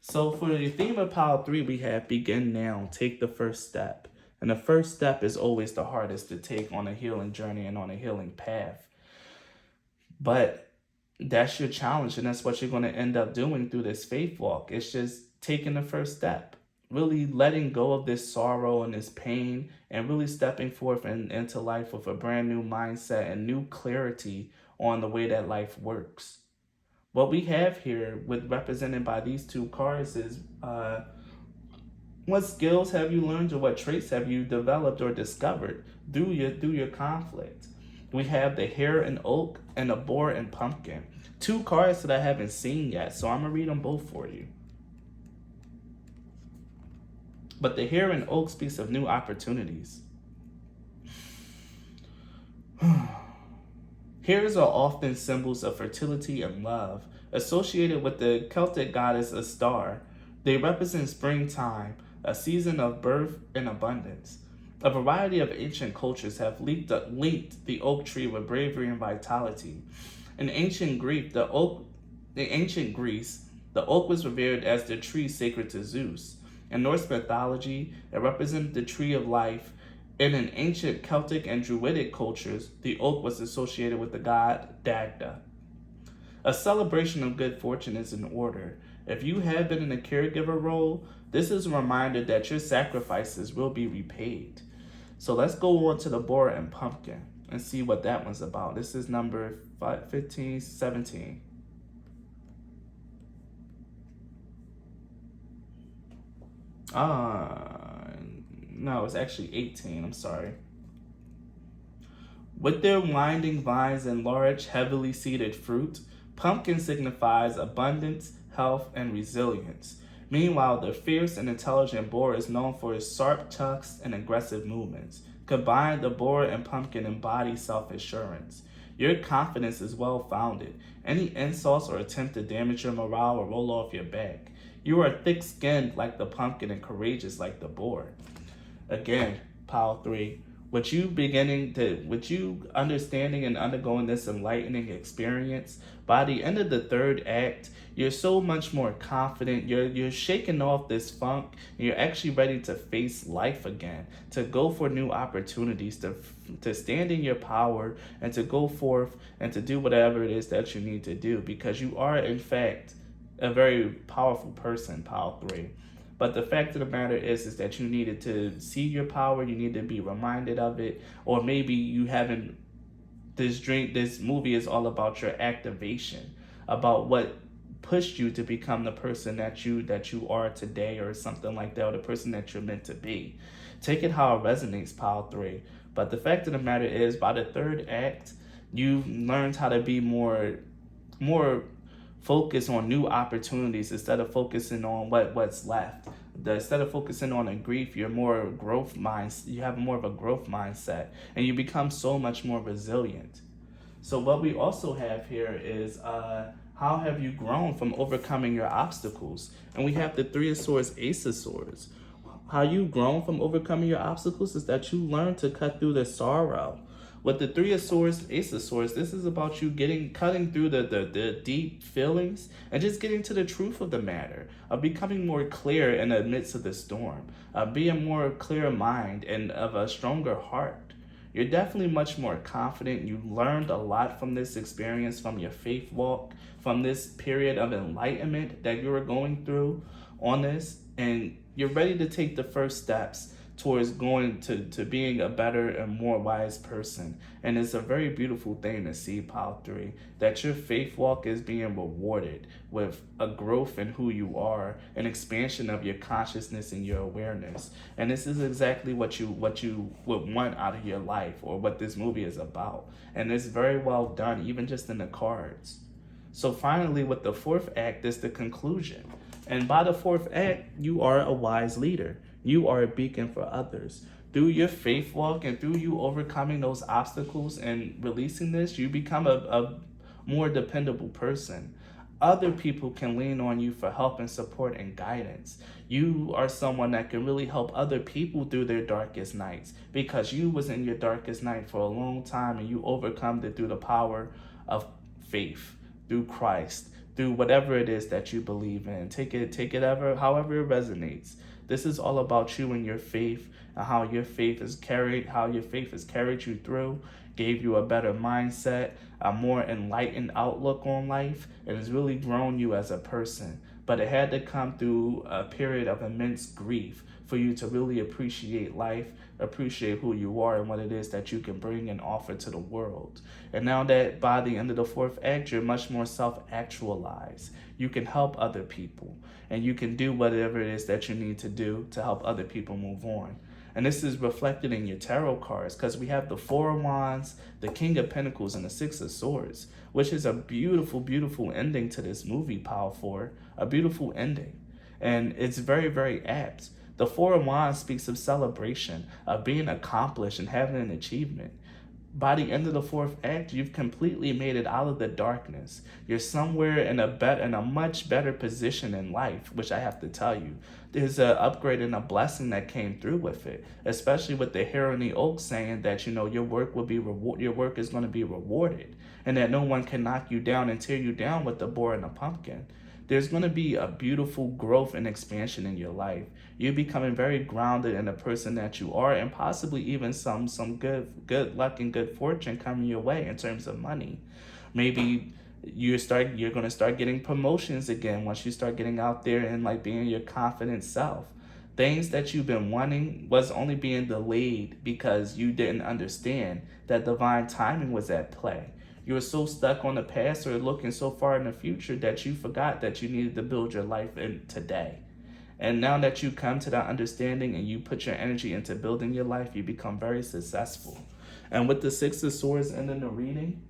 So for the theme of Pile 3, we have begin now, take the first step. And the first step is always the hardest to take on a healing journey and on a healing path. But that's your challenge, and that's what you're going to end up doing through this faith walk. It's just taking the first step, really letting go of this sorrow and this pain, and really stepping forth into life with a brand new mindset and new clarity on the way that life works. What we have here, with represented by these two cards, is what skills have you learned or what traits have you developed or discovered through your conflict? We have the hare and oak and the boar and pumpkin. Two cards that I haven't seen yet, so I'm going to read them both for you. But the hare and oak speaks of new opportunities. Hares are often symbols of fertility and love, associated with the Celtic goddess Astar. They represent springtime, a season of birth and abundance. A variety of ancient cultures have linked the oak tree with bravery and vitality. In ancient Greece, the oak was revered as the tree sacred to Zeus. In Norse mythology, it represented the tree of life. And in ancient Celtic and Druidic cultures, the oak was associated with the god Dagda. A celebration of good fortune is in order. If you have been in a caregiver role, this is a reminder that your sacrifices will be repaid. So let's go on to the boar and pumpkin and see what that one's about. This is number 15, 17. No, it's actually 18. I'm sorry. With their winding vines and large, heavily seeded fruit, pumpkin signifies abundance, health, and resilience. Meanwhile, the fierce and intelligent boar is known for his sharp tucks and aggressive movements. Combined, the boar and pumpkin embody self-assurance. Your confidence is well-founded. Any insults or attempt to damage your morale will roll off your back. You are thick-skinned like the pumpkin and courageous like the boar. Again, Pile 3. With you understanding and undergoing this enlightening experience, by the end of the third act, you're so much more confident. You're shaking off this funk. And you're actually ready to face life again, to go for new opportunities, to stand in your power, and to go forth and to do whatever it is that you need to do, because you are, in fact, a very powerful person, Pile 3. But the fact of the matter is that you needed to see your power, you need to be reminded of it, or maybe you haven't. This movie is all about your activation, about what pushed you to become the person that you are today, or something like that, or the person that you're meant to be. Take it how it resonates, Pile 3. But the fact of the matter is, by the third act, you've learned how to be more focus on new opportunities instead of focusing on what's left. Instead of focusing on a grief, you have more of a growth mindset, and you become so much more resilient. So what we also have here is how have you grown from overcoming your obstacles? And we have the Three of Swords, Ace of Swords. how you've grown from overcoming your obstacles is that you learn to cut through the sorrow. With the Three of Swords, Ace of Swords, this is about you cutting through the deep feelings and just getting to the truth of the matter, of becoming more clear in the midst of the storm, of being more clear mind and of a stronger heart. You're definitely much more confident. You learned a lot from this experience, from your faith walk, from this period of enlightenment that you were going through on this, and you're ready to take the first steps towards going to being a better and more wise person. And it's a very beautiful thing to see, Pile 3, that your faith walk is being rewarded with a growth in who you are, an expansion of your consciousness and your awareness. And this is exactly what you would want out of your life, or what this movie is about. And it's very well done, even just in the cards. So finally, with the fourth act is the conclusion. And by the fourth act, you are a wise leader. You are a beacon for others. Through your faith walk and through you overcoming those obstacles and releasing this, you become a more dependable person. Other people can lean on you for help and support and guidance. You are someone that can really help other people through their darkest nights, because you was in your darkest night for a long time and you overcome it through the power of faith, through Christ, through whatever it is that you believe in. Take it however it resonates. This is all about you and your faith, and how your faith has carried you through, gave you a better mindset, a more enlightened outlook on life, and has really grown you as a person. But it had to come through a period of immense grief for you to really appreciate life, appreciate who you are and what it is that you can bring and offer to the world. And now that by the end of the fourth act, you're much more self-actualized. You can help other people, and you can do whatever it is that you need to do to help other people move on. And this is reflected in your tarot cards, because we have the Four of Wands, the King of Pentacles, and the Six of Swords, which is a beautiful, beautiful ending to this movie, Power 4. A beautiful ending. And it's very, very apt. The Four of Wands speaks of celebration, of being accomplished and having an achievement. By the end of the fourth act, you've completely made it out of the darkness. You're somewhere in a much better position in life, which I have to tell you, there's an upgrade and a blessing that came through with it, especially with the hare and the oak saying that, your work your work is going to be rewarded, and that no one can knock you down and tear you down with the boar and the pumpkin. There's going to be a beautiful growth and expansion in your life. You're becoming very grounded in the person that you are, and possibly even some good luck and good fortune coming your way in terms of money. Maybe you're going to start getting promotions again once you start getting out there and being your confident self. Things that you've been wanting was only being delayed because you didn't understand that divine timing was at play. You were so stuck on the past or looking so far in the future that you forgot that you needed to build your life in today. And now that you come to that understanding and you put your energy into building your life, you become very successful. And with the Six of Swords ending the reading,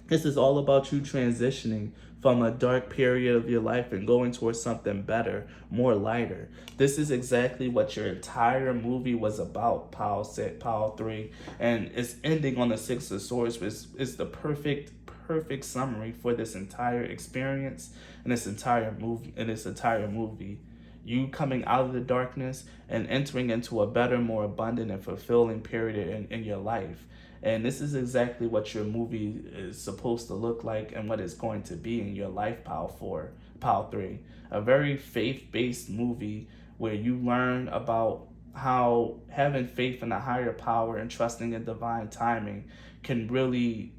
this is all about you transitioning from a dark period of your life and going towards something better, more lighter. This is exactly what your entire movie was about, Pile 3. And it's ending on the Six of Swords, which is the perfect summary for this entire experience and this entire movie. You coming out of the darkness and entering into a better, more abundant and fulfilling period in your life. And this is exactly what your movie is supposed to look like and what it's going to be in your life, Pile 3. A very faith-based movie where you learn about how having faith in a higher power and trusting in divine timing can really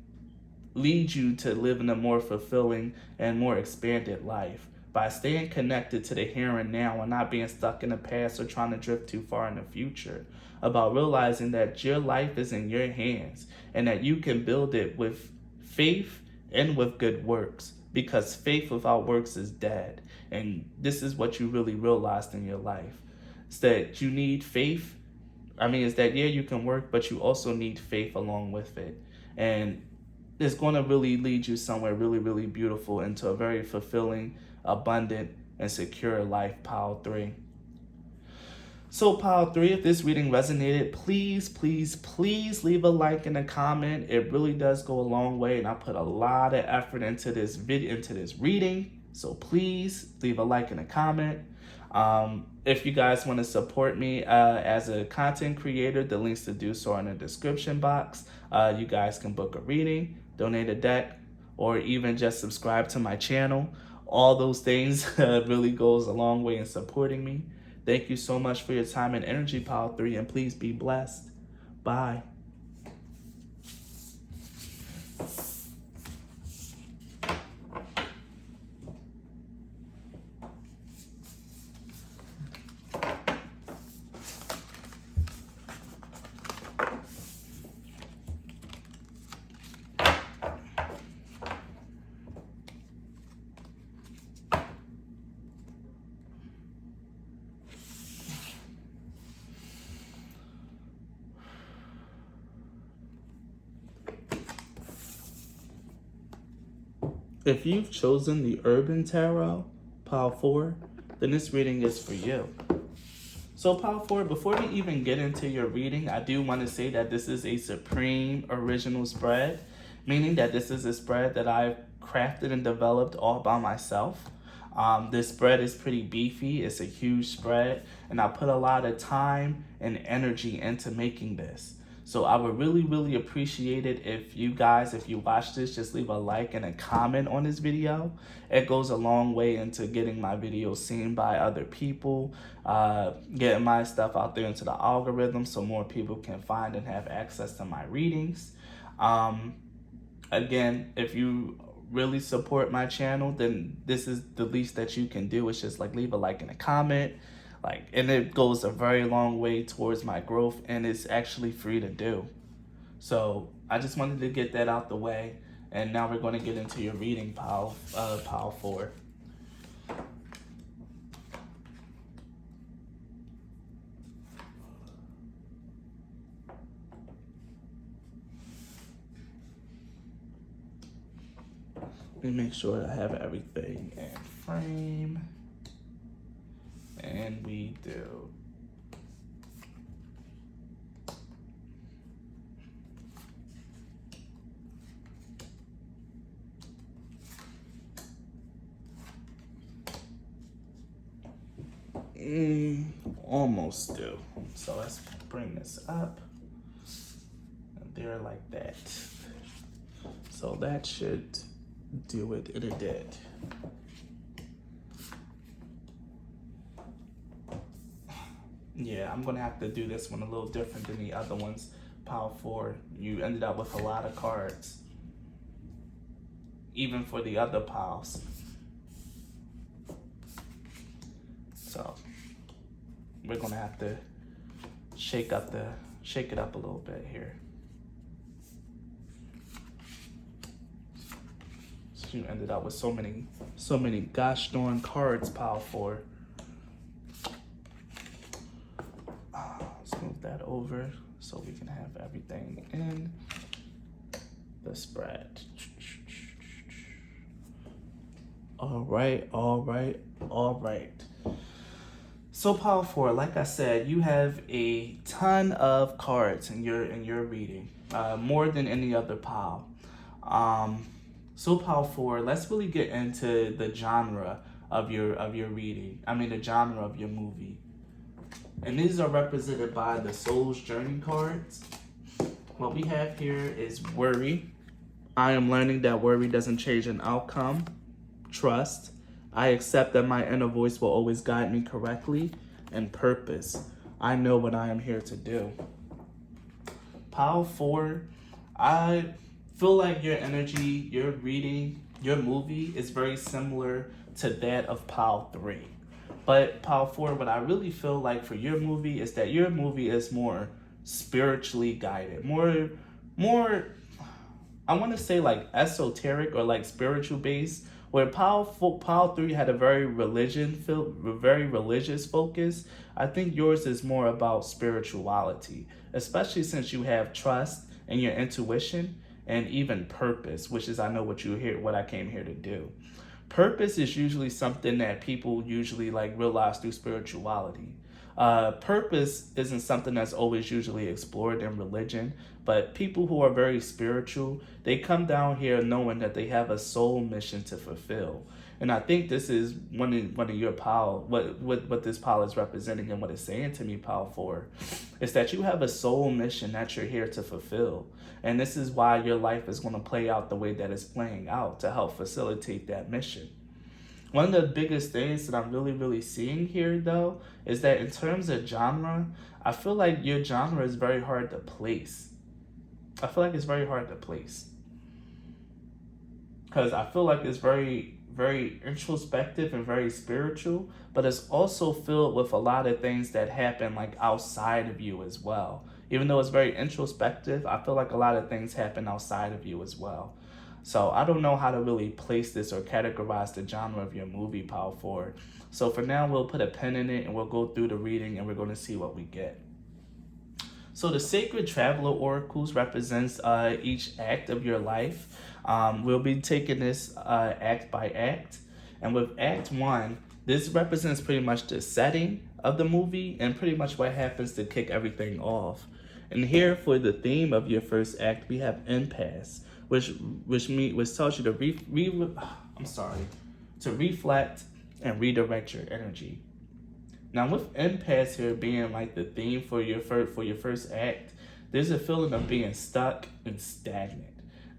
lead you to live in a more fulfilling and more expanded life. By staying connected to the here and now and not being stuck in the past or trying to drift too far in the future. About realizing that your life is in your hands and that you can build it with faith and with good works, because faith without works is dead. And this is what you really realized in your life. It's that you need faith. It's that, you can work, but you also need faith along with it. And it's going to really lead you somewhere really, really beautiful, into a very fulfilling, abundant, and secure life, Pile 3. So Pile 3, if this reading resonated, please leave a like and a comment. It really does go a long way, and I put a lot of effort into this reading. So please leave a like and a comment. If you guys want to support me as a content creator, the links to do so are in the description box. You guys can book a reading, donate a deck, or even just subscribe to my channel. All those things really goes a long way in supporting me. Thank you so much for your time and energy, Pile 3, and please be blessed. Bye. If you've chosen the Urban Tarot, Pile 4, then this reading is for you. So Pile 4, before we even get into your reading, I do want to say that this is a supreme original spread, meaning that this is a spread that I've crafted and developed all by myself. This spread is pretty beefy. It's a huge spread, and I put a lot of time and energy into making this. So I would really, really appreciate it if you guys, if you watch this, just leave a like and a comment on this video. It goes a long way into getting my videos seen by other people, getting my stuff out there into the algorithm so more people can find and have access to my readings. Again, if you really support my channel, then this is the least that you can do. It's just like leave a like and a comment. And it goes a very long way towards my growth, and it's actually free to do. So I just wanted to get that out the way, and now we're going to get into your reading, Pile 4. Let me make sure I have everything in frame. And we do. Almost do. So let's bring this up. And there like that. So that should do it, and it did. Yeah, I'm gonna have to do this one a little different than the other ones. Pile 4, you ended up with a lot of cards, even for the other piles. So we're gonna have to shake it up a little bit here. So you ended up with so many gosh darn cards, Pile 4. Let's move that over so we can have everything in the spread. All right. So Pile 4, like I said, you have a ton of cards in your reading, more than any other pile. So Pile 4, let's really get into the genre of your reading. I mean the genre of your movie. And these are represented by the Soul's Journey cards. What we have here is worry. I am learning that worry doesn't change an outcome. Trust. I accept that my inner voice will always guide me correctly. And purpose. I know what I am here to do. Pile 4, I feel like your energy, your reading, your movie is very similar to that of Pile 3. But Pile 4, what I really feel like for your movie is that your movie is more spiritually guided, more I want to say like esoteric or like spiritual based. Where Pile 3 had a very religious focus, I think yours is more about spirituality, especially since you have trust and your intuition and even purpose, which is I know what I came here to do. Purpose is usually something that people usually like realize through spirituality. Purpose isn't something that's always usually explored in religion, But people who are very spiritual, they come down here knowing that they have a soul mission to fulfill. And I think this is one of your pal, what this pal is representing and what it's saying to me, pal, for, is that you have a soul mission that you're here to fulfill. And this is why your life is going to play out the way that it's playing out to help facilitate that mission. One of the biggest things that I'm really seeing here, though, is that in terms of genre, I feel like your genre is very hard to place. I feel like it's very hard to place. Because I feel like it's very introspective and very spiritual, but it's also filled with a lot of things that happen like outside of you as well. Even though it's very introspective, I feel like a lot of things happen outside of you as well. So I don't know how to really place this or categorize the genre of your movie, Power Forward. So for now, we'll put a pin in it and we'll go through the reading and we're going to see what we get. So the Sacred Traveler Oracles represents each act of your life. We'll be taking this act by act. And with Act 1, this represents pretty much the setting of the movie and pretty much what happens to kick everything off. And here for the theme of your first act, we have impasse, which tells you to reflect and redirect your energy. Now with impasse here being like the theme for your first act, there's a feeling of being stuck and stagnant.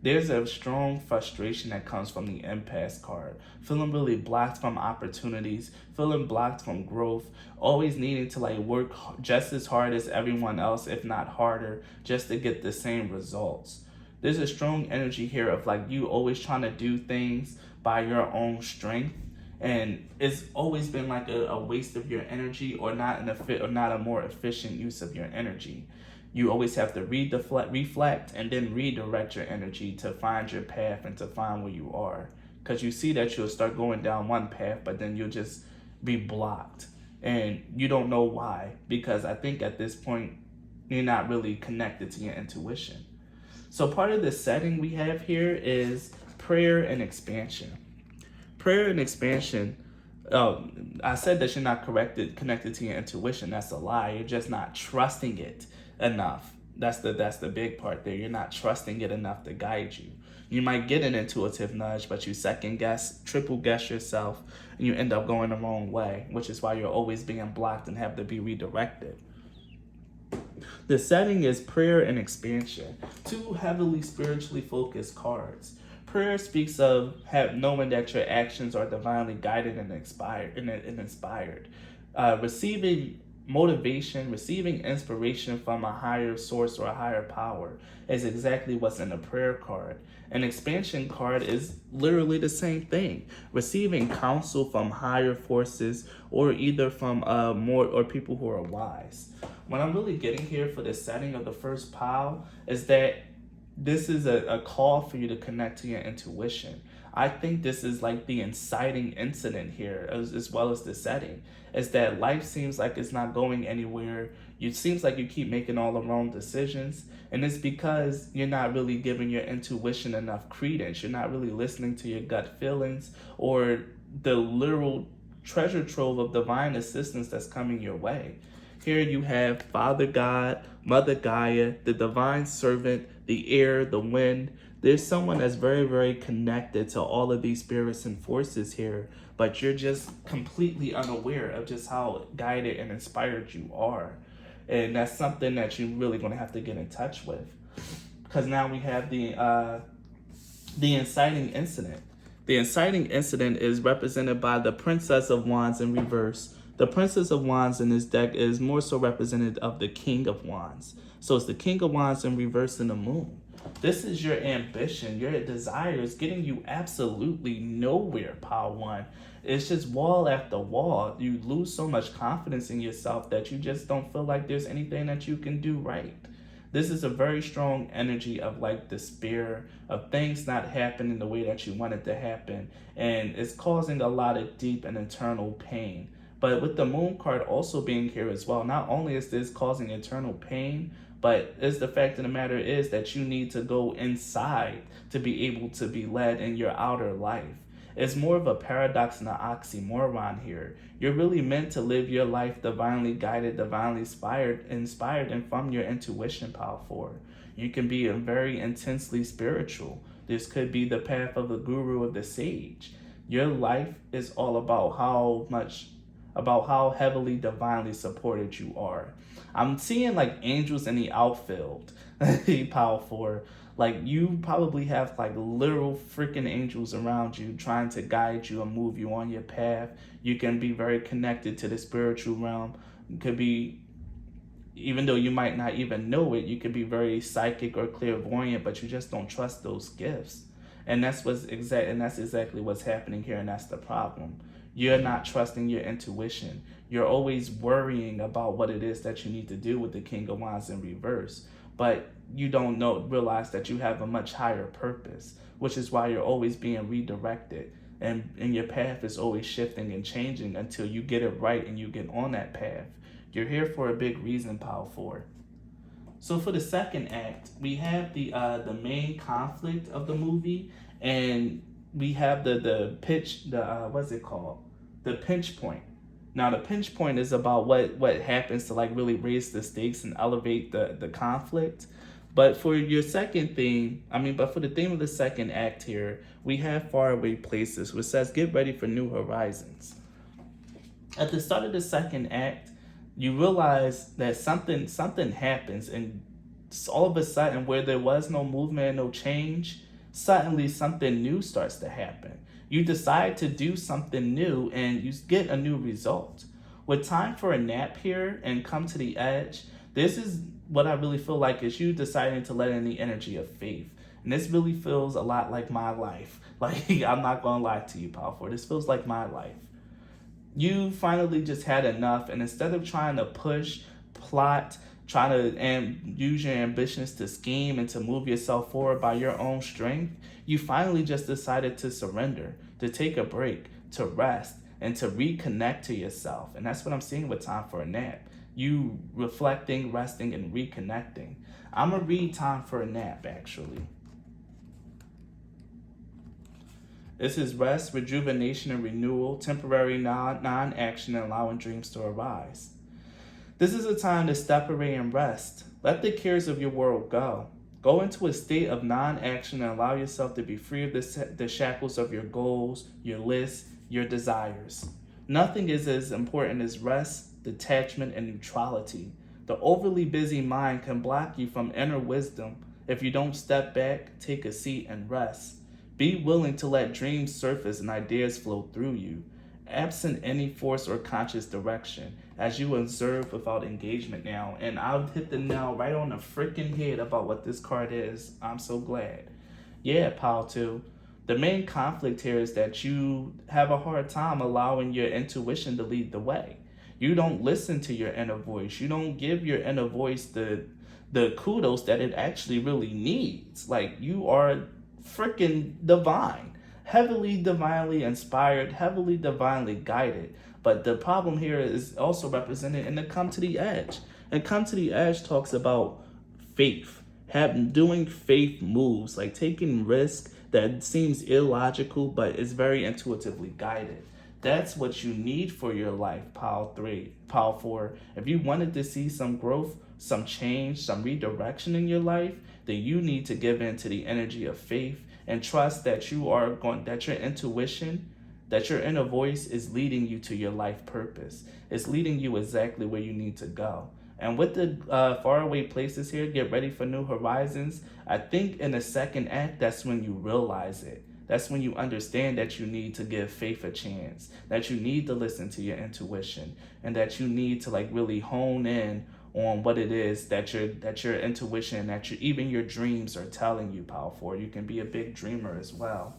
There's a strong frustration that comes from the impasse card. Feeling really blocked from opportunities, feeling blocked from growth, always needing to like work just as hard as everyone else, if not harder, just to get the same results. There's a strong energy here of like you always trying to do things by your own strength. And it's always been like a waste of your energy or not a more efficient use of your energy. You always have to reflect and then redirect your energy to find your path and to find where you are. Because you see that you'll start going down one path, but then you'll just be blocked. And you don't know why. Because I think at this point, you're not really connected to your intuition. So part of the setting we have here is prayer and expansion. Prayer and expansion, I said that you're not connected to your intuition. That's a lie. You're just not trusting it enough. That's the big part there. You're not trusting it enough to guide you. You might get an intuitive nudge, but you second guess, triple guess yourself, and you end up going the wrong way, which is why you're always being blocked and have to be redirected. The setting is prayer and expansion, two heavily spiritually focused cards. Prayer speaks of knowing that your actions are divinely guided and inspired. Receiving motivation, receiving inspiration from a higher source or a higher power is exactly what's in the prayer card. An expansion card is literally the same thing. Receiving counsel from higher forces or either from more or people who are wise. What I'm really getting here for the setting of the first pile is that this is a call for you to connect to your intuition. I think this is like the inciting incident here, as well as the setting, is that life seems like it's not going anywhere. It seems like you keep making all the wrong decisions, and it's because you're not really giving your intuition enough credence. You're not really listening to your gut feelings or the literal treasure trove of divine assistance that's coming your way. Here you have Father God, Mother Gaia, the divine servant, the air, the wind. There's someone that's very connected to all of these spirits and forces here, but you're just completely unaware of just how guided and inspired you are. And that's something that you're really going to have to get in touch with. Because now we have the inciting incident. The inciting incident is represented by the Princess of Wands in reverse. The Princess of Wands in this deck is more so representative of the King of Wands. So it's the King of Wands in reverse in the moon. This is your ambition, your desires getting you absolutely nowhere, Power One. It's just wall after wall. You lose so much confidence in yourself that you just don't feel like there's anything that you can do right. This is a very strong energy of like despair, of things not happening the way that you want it to happen. And it's causing a lot of deep and internal pain. But with the moon card also being here as well, not only is this causing internal pain, but it's the fact of the matter is that you need to go inside to be able to be led in your outer life. It's more of a paradox and an oxymoron here. You're really meant to live your life divinely guided, divinely inspired, and from your intuition, Power 4. You can be a very intensely spiritual. This could be the path of the guru of the sage. Your life is all about how heavily divinely supported you are. I'm seeing like angels in the outfield. Powerful. Like you probably have like literal freaking angels around you trying to guide you and move you on your path. You can be very connected to the spiritual realm. You could be, even though you might not even know it, you could be very psychic or clairvoyant, but you just don't trust those gifts. And that's exactly what's happening here, and that's the problem. You're not trusting your intuition. You're always worrying about what it is that you need to do with the King of Wands in reverse. But you don't realize that you have a much higher purpose, which is why you're always being redirected. And your path is always shifting and changing until you get it right and you get on that path. You're here for a big reason, Power 4. So for the second act, we have the main conflict of the movie, and we have the pitch, what's it called? The pinch point. Now the pinch point is about what happens to like really raise the stakes and elevate the conflict. But for your second theme, but for the theme of the second act here, we have faraway places, which says get ready for new horizons. At the start of the second act, you realize that something happens, and all of a sudden, where there was no movement and no change, suddenly something new starts to happen. You decide to do something new and you get a new result. With time for a nap here and come to the edge, this is what I really feel like is you deciding to let in the energy of faith. And this really feels a lot like my life. Like, I'm not gonna lie to you, Power 4. This feels like my life. You finally just had enough, and instead of trying to push, plot, and use your ambitions to scheme and to move yourself forward by your own strength, you finally just decided to surrender, to take a break, to rest, and to reconnect to yourself. And that's what I'm seeing with Time for a Nap. You reflecting, resting, and reconnecting. I'm going to read Time for a Nap, actually. This is rest, rejuvenation, and renewal, temporary non-action, and allowing dreams to arise. This is a time to step away and rest. Let the cares of your world go. Go into a state of non-action and allow yourself to be free of the shackles of your goals, your lists, your desires. Nothing is as important as rest, detachment, and neutrality. The overly busy mind can block you from inner wisdom if you don't step back, take a seat, and rest. Be willing to let dreams surface and ideas flow through you, absent any force or conscious direction, as you observe without engagement now. And I'll hit the nail right on the freaking head about what this card is. I'm so glad. Yeah, Pal 2. The main conflict here is that you have a hard time allowing your intuition to lead the way. You don't listen to your inner voice. You don't give your inner voice the kudos that it actually really needs. Like, you are freaking divine, heavily divinely inspired, heavily divinely guided. But the problem here is also represented in the Come to the Edge. And Come to the Edge talks about faith, doing faith moves, like taking risk that seems illogical but is very intuitively guided. That's what you need for your life, Pile 4. If you wanted to see some growth, some change, some redirection in your life, then you need to give in to the energy of faith and trust that that your intuition, that your inner voice is leading you to your life purpose. It's leading you exactly where you need to go. And with the faraway places here, get ready for new horizons. I think in the second act, that's when you realize it. That's when you understand that you need to give faith a chance, that you need to listen to your intuition, and that you need to like really hone in on what it is that your intuition, even your dreams are telling you, Power 4. You can be a big dreamer as well.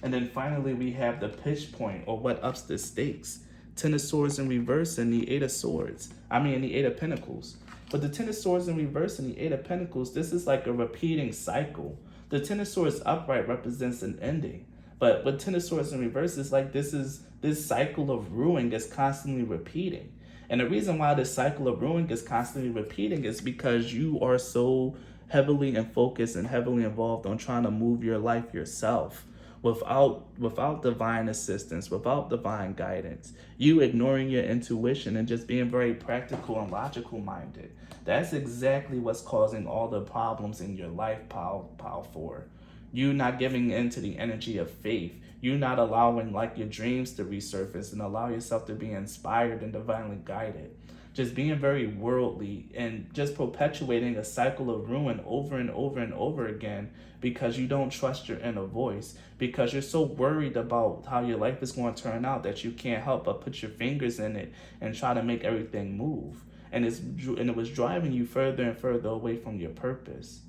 And then finally, we have the pitch point, or what ups the stakes. Ten of Swords in reverse and the Eight of Swords. The Eight of Pentacles. But the Ten of Swords in reverse and the Eight of Pentacles, this is like a repeating cycle. The Ten of Swords upright represents an ending. But with Ten of Swords in reverse, it's like this cycle of ruin is constantly repeating. And the reason why this cycle of ruin is constantly repeating is because you are so heavily and focused and heavily involved on trying to move your life yourself, without divine assistance, without divine guidance, you ignoring your intuition and just being very practical and logical minded. That's exactly what's causing all the problems in your life, pile 4. You not giving into the energy of faith. You not allowing like your dreams to resurface and allow yourself to be inspired and divinely guided. Just being very worldly and just perpetuating a cycle of ruin over and over and over again because you don't trust your inner voice, because you're so worried about how your life is going to turn out that you can't help but put your fingers in it and try to make everything move. And it was driving you further and further away from your purpose.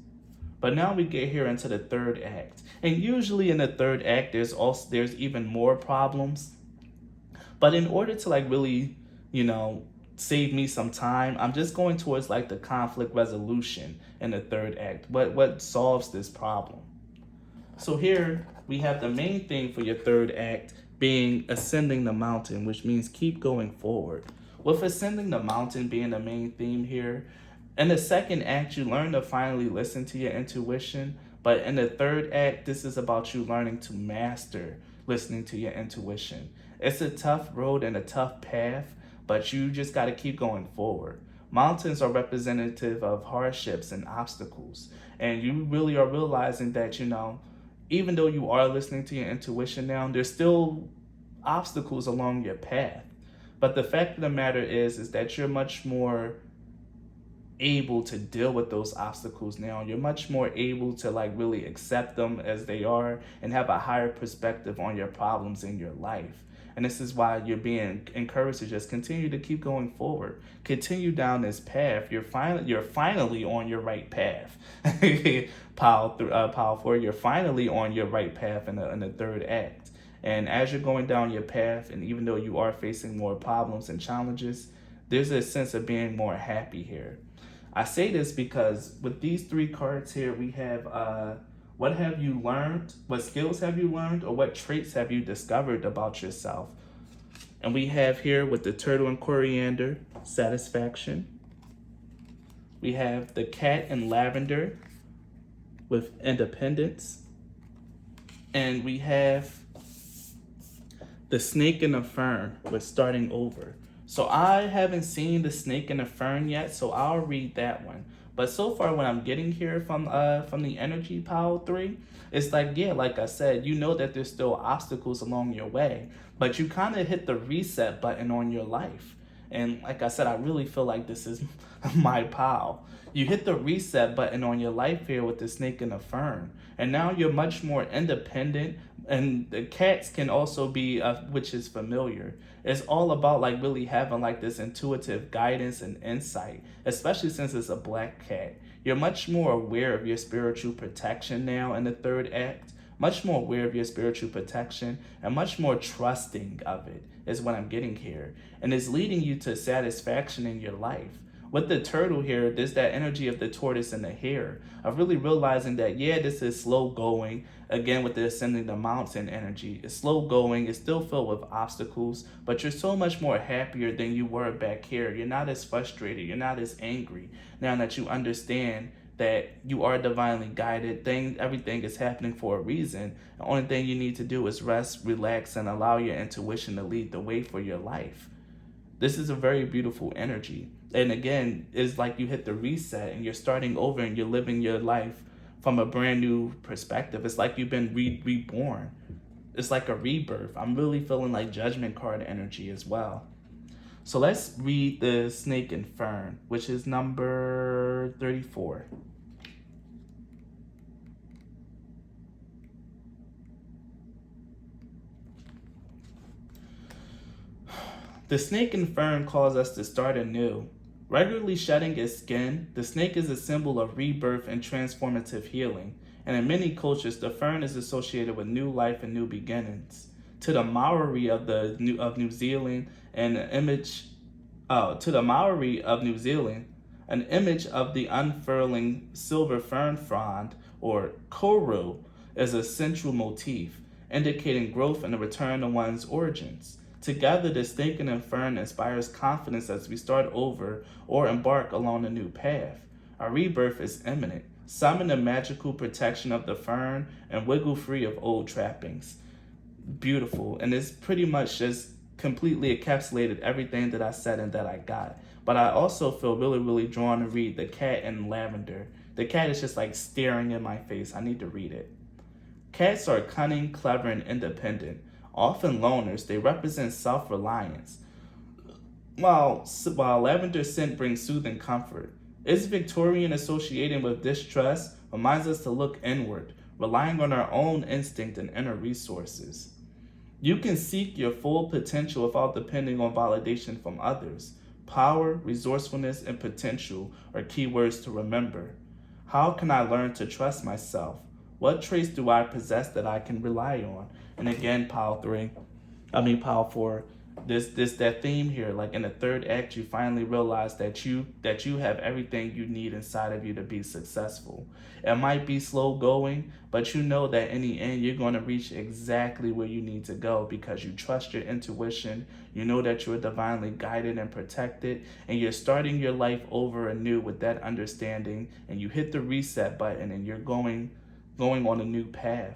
But now we get here into the third act. And usually in the third act there's even more problems. But in order to like really, save me some time, I'm just going towards like the conflict resolution in the third act. What solves this problem? So here we have the main thing for your third act being ascending the mountain, which means keep going forward. With ascending the mountain being the main theme here, in the second act, you learn to finally listen to your intuition. But in the third act, this is about you learning to master listening to your intuition. It's a tough road and a tough path, but you just got to keep going forward. Mountains are representative of hardships and obstacles. And you really are realizing that, even though you are listening to your intuition now, there's still obstacles along your path. But the fact of the matter is that you're much more able to deal with those obstacles now. You're much more able to like really accept them as they are and have a higher perspective on your problems in your life. And this is why you're being encouraged to just continue to keep going forward. Continue down this path. You're finally on your right path. Pile 4, you're finally on your right path in the third act. And as you're going down your path, and even though you are facing more problems and challenges, there's a sense of being more happy here. I say this because with these 3 cards here, we have what have you learned, what skills have you learned, or what traits have you discovered about yourself? And we have here with the turtle and coriander, satisfaction. We have the cat and lavender with independence. And we have the snake and the fern with starting over. So I haven't seen the snake and the fern yet, so I'll read that one. But so far, what I'm getting here from the energy pile 3, it's like, yeah, like I said, that there's still obstacles along your way, but you kind of hit the reset button on your life. And like I said, I really feel like this is my pile. You hit the reset button on your life here with the snake and the fern. And now you're much more independent. And the cats can also be, which is familiar. It's all about like really having like this intuitive guidance and insight, especially since it's a black cat. You're much more aware of your spiritual protection now in the third act. Much more aware of your spiritual protection and much more trusting of it is what I'm getting here. And it's leading you to satisfaction in your life. With the turtle here, there's that energy of the tortoise and the hare, of really realizing that, yeah, this is slow going. Again, with the ascending the mountain energy, it's slow going, it's still filled with obstacles, but you're so much more happier than you were back here. You're not as frustrated, you're not as angry, now that you understand that you are divinely guided. Everything is happening for a reason. The only thing you need to do is rest, relax, and allow your intuition to lead the way for your life. This is a very beautiful energy. And again, it's like you hit the reset and you're starting over and you're living your life from a brand new perspective. It's like you've been reborn. It's like a rebirth. I'm really feeling like judgment card energy as well. So let's read the snake and fern, which is number 34. The snake and fern calls us to start anew. Regularly shedding its skin, the snake is a symbol of rebirth and transformative healing. And in many cultures, the fern is associated with new life and new beginnings. To the Maori of New Zealand, an image of the unfurling silver fern frond, or koru, is a central motif, indicating growth and a return to one's origins. Together, the snake and the fern inspires confidence as we start over or embark along a new path. Our rebirth is imminent. Summon the magical protection of the fern and wiggle free of old trappings. Beautiful. And it's pretty much just completely encapsulated everything that I said and that I got. But I also feel really, really drawn to read the cat in lavender. The cat is just like staring in my face. I need to read it. Cats are cunning, clever, and independent. Often loners, they represent self-reliance. While lavender scent brings soothing comfort, its Victorian associating with distrust reminds us to look inward, relying on our own instinct and inner resources. You can seek your full potential without depending on validation from others. Power, resourcefulness, and potential are key words to remember. How can I learn to trust myself? What traits do I possess that I can rely on? And again, pile 4. That theme here, like in the third act, you finally realize that you have everything you need inside of you to be successful. It might be slow going, but you know that in the end you're going to reach exactly where you need to go because you trust your intuition. You know that you're divinely guided and protected, and you're starting your life over anew with that understanding, and you hit the reset button and you're going on a new path.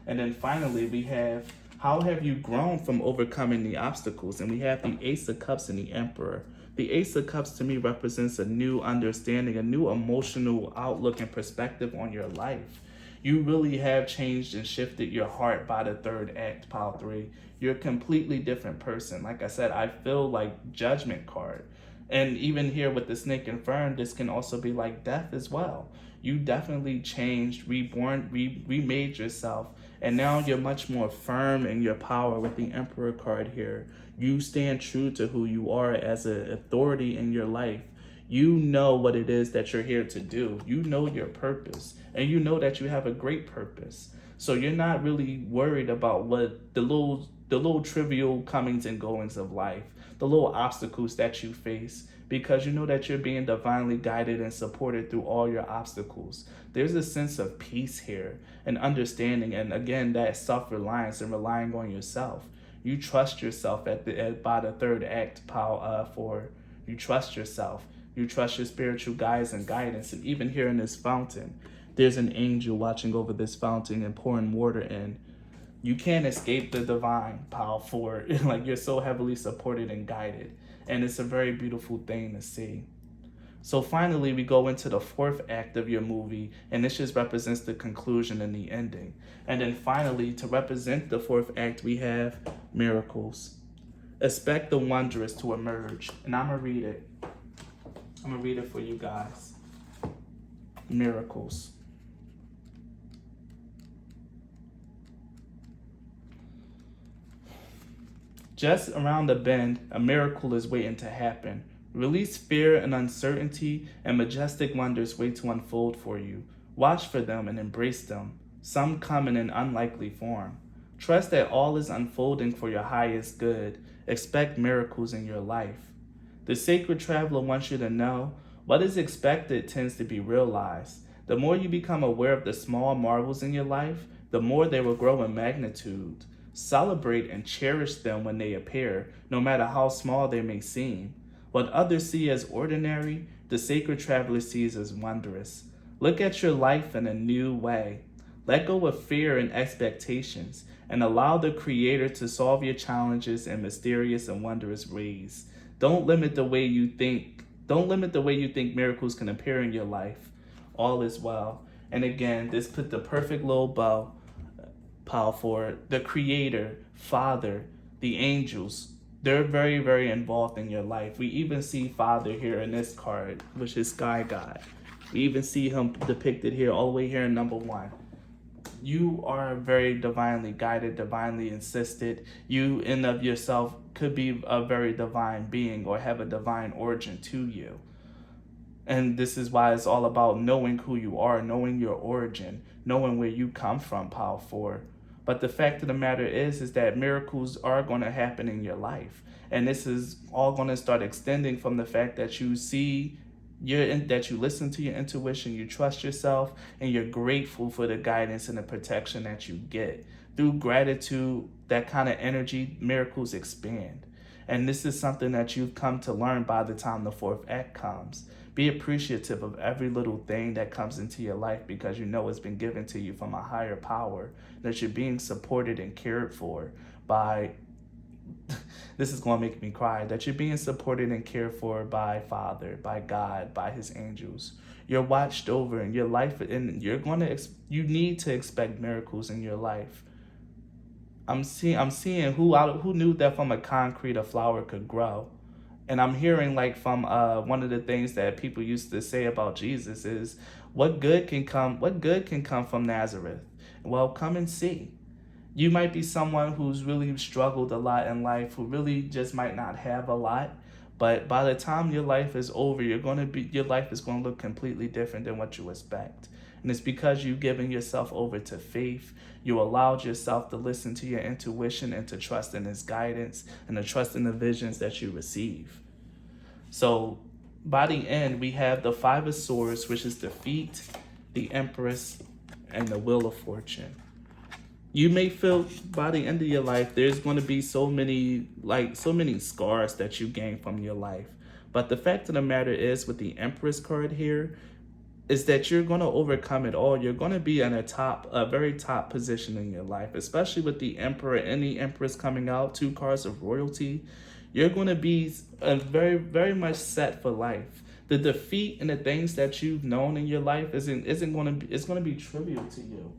And then finally we have, how have you grown from overcoming the obstacles? And we have the Ace of Cups and the Emperor. The Ace of Cups to me represents a new understanding, a new emotional outlook and perspective on your life. You really have changed and shifted your heart by the third act, pile 3. You're a completely different person. Like I said, I feel like Judgment card. And even here with the Snake and Fern, this can also be like death as well. You definitely changed, reborn, remade yourself, and now you're much more firm in your power with the Emperor card here. You stand true to who you are as an authority in your life. You know what it is that you're here to do. You know your purpose, and you know that you have a great purpose. So you're not really worried about what the little trivial comings and goings of life, the little obstacles that you face, because you know that you're being divinely guided and supported through all your obstacles. There's a sense of peace here and understanding, and again, that self-reliance and relying on yourself. You trust yourself by the third act, pile 4. You trust yourself. You trust your spiritual guides and guidance. And even here in this fountain, there's an angel watching over this fountain and pouring water in. You can't escape the divine, pile 4. Like, you're so heavily supported and guided. And it's a very beautiful thing to see. So finally, we go into the fourth act of your movie, and this just represents the conclusion and the ending. And then finally, to represent the fourth act, we have miracles. Expect the wondrous to emerge. And I'm going to read it. I'm going to read it for you guys. Miracles. Just around the bend, a miracle is waiting to happen. Release fear and uncertainty, and majestic wonders wait to unfold for you. Watch for them and embrace them. Some come in an unlikely form. Trust that all is unfolding for your highest good. Expect miracles in your life. The sacred traveler wants you to know what is expected tends to be realized. The more you become aware of the small marvels in your life, the more they will grow in magnitude. Celebrate and cherish them when they appear, no matter how small they may seem. What others see as ordinary, the sacred traveler sees as wondrous. Look at your life in a new way. Let go of fear and expectations, and allow the Creator to solve your challenges in mysterious and wondrous ways. Don't limit the way you think miracles can appear in your life. All is well. And again, this put the perfect little bow, pile for the Creator, Father, the angels. They're very, very involved in your life. We even see Father here in this card, which is Sky God. We even see him depicted here, all the way here in number 1. You are very divinely guided, divinely assisted. You in of yourself could be a very divine being or have a divine origin to you. And this is why it's all about knowing who you are, knowing your origin, knowing where you come from, pile 4. But the fact of the matter is that miracles are going to happen in your life. And this is all going to start extending from the fact that you that you listen to your intuition, you trust yourself, and you're grateful for the guidance and the protection that you get. Through gratitude, that kind of energy, miracles expand. And this is something that you've come to learn by the time the fourth act comes. Be appreciative of every little thing that comes into your life because you know it's been given to you from a higher power, that you're being supported and cared for by this is going to make me cry, that you're being supported and cared for by Father, by God, by his angels. You're watched over in your life, and you need to expect miracles in your life. I'm seeing who knew that from a concrete a flower could grow. And I'm hearing like from one of the things that people used to say about Jesus is what good can come from Nazareth? Well, come and see. You might be someone who's really struggled a lot in life, who really just might not have a lot, but by the time your life is over, your life is going to look completely different than what you expect. And it's because you've given yourself over to faith. You allowed yourself to listen to your intuition and to trust in his guidance and to trust in the visions that you receive. So by the end, we have the Five of Swords, which is defeat, the Empress, and the Wheel of Fortune. You may feel by the end of your life, there's going to be so many scars that you gain from your life. But the fact of the matter is, with the Empress card here, is that you're going to overcome it all. You're going to be in a very top position in your life, especially with the Emperor and the Empress coming out, two cards of royalty. You're going to be very, very much set for life. The defeat and the things that you've known in your life it's going to be trivial to you.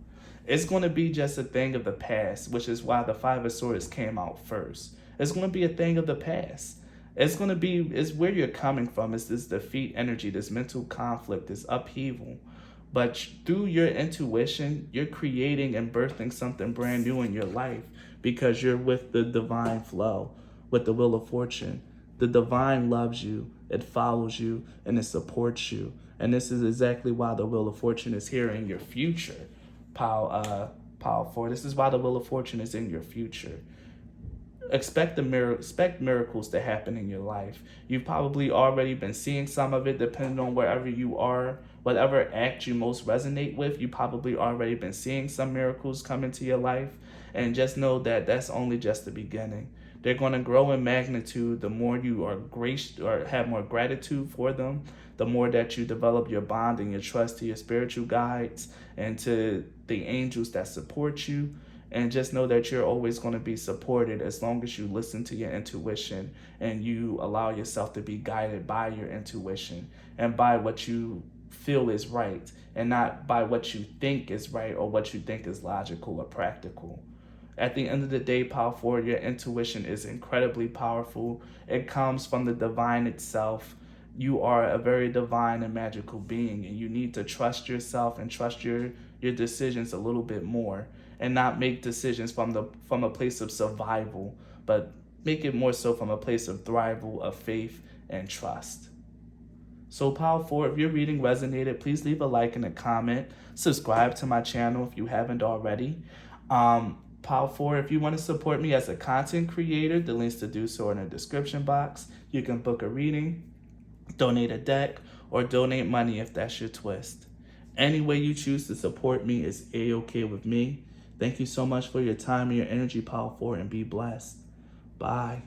It's going to be just a thing of the past, which is why the Five of Swords came out first. It's going to be a thing of the past. It's where you're coming from. It's this defeat energy, this mental conflict, this upheaval. But through your intuition, you're creating and birthing something brand new in your life because you're with the divine flow, with the Wheel of Fortune. The divine loves you, it follows you, and it supports you. And this is exactly why the Wheel of Fortune is here in your future. Pile 4. This is why the Wheel of Fortune is in your future. Expect miracles to happen in your life. You've probably already been seeing some of it, depending on wherever you are, whatever act you most resonate with. You probably already been seeing some miracles come into your life, and just know that that's only just the beginning. They're going to grow in magnitude the more you are gracious or have more gratitude for them, the more that you develop your bond and your trust to your spiritual guides and to the angels that support you. And just know that you're always going to be supported as long as you listen to your intuition and you allow yourself to be guided by your intuition and by what you feel is right and not by what you think is right or what you think is logical or practical. At the end of the day, Pile 4, your intuition is incredibly powerful. It comes from the divine itself. You are a very divine and magical being, and you need to trust yourself and trust your decisions a little bit more, and not make decisions from a place of survival, but make it more so from a place of thrival, of faith, and trust. So Pile 4, if your reading resonated, please leave a like and a comment. Subscribe to my channel if you haven't already. Pile 4, if you want to support me as a content creator, the links to do so are in the description box. You can book a reading, donate a deck, or donate money if that's your twist. Any way you choose to support me is A-okay with me. Thank you so much for your time and your energy, Pile 4, and be blessed. Bye.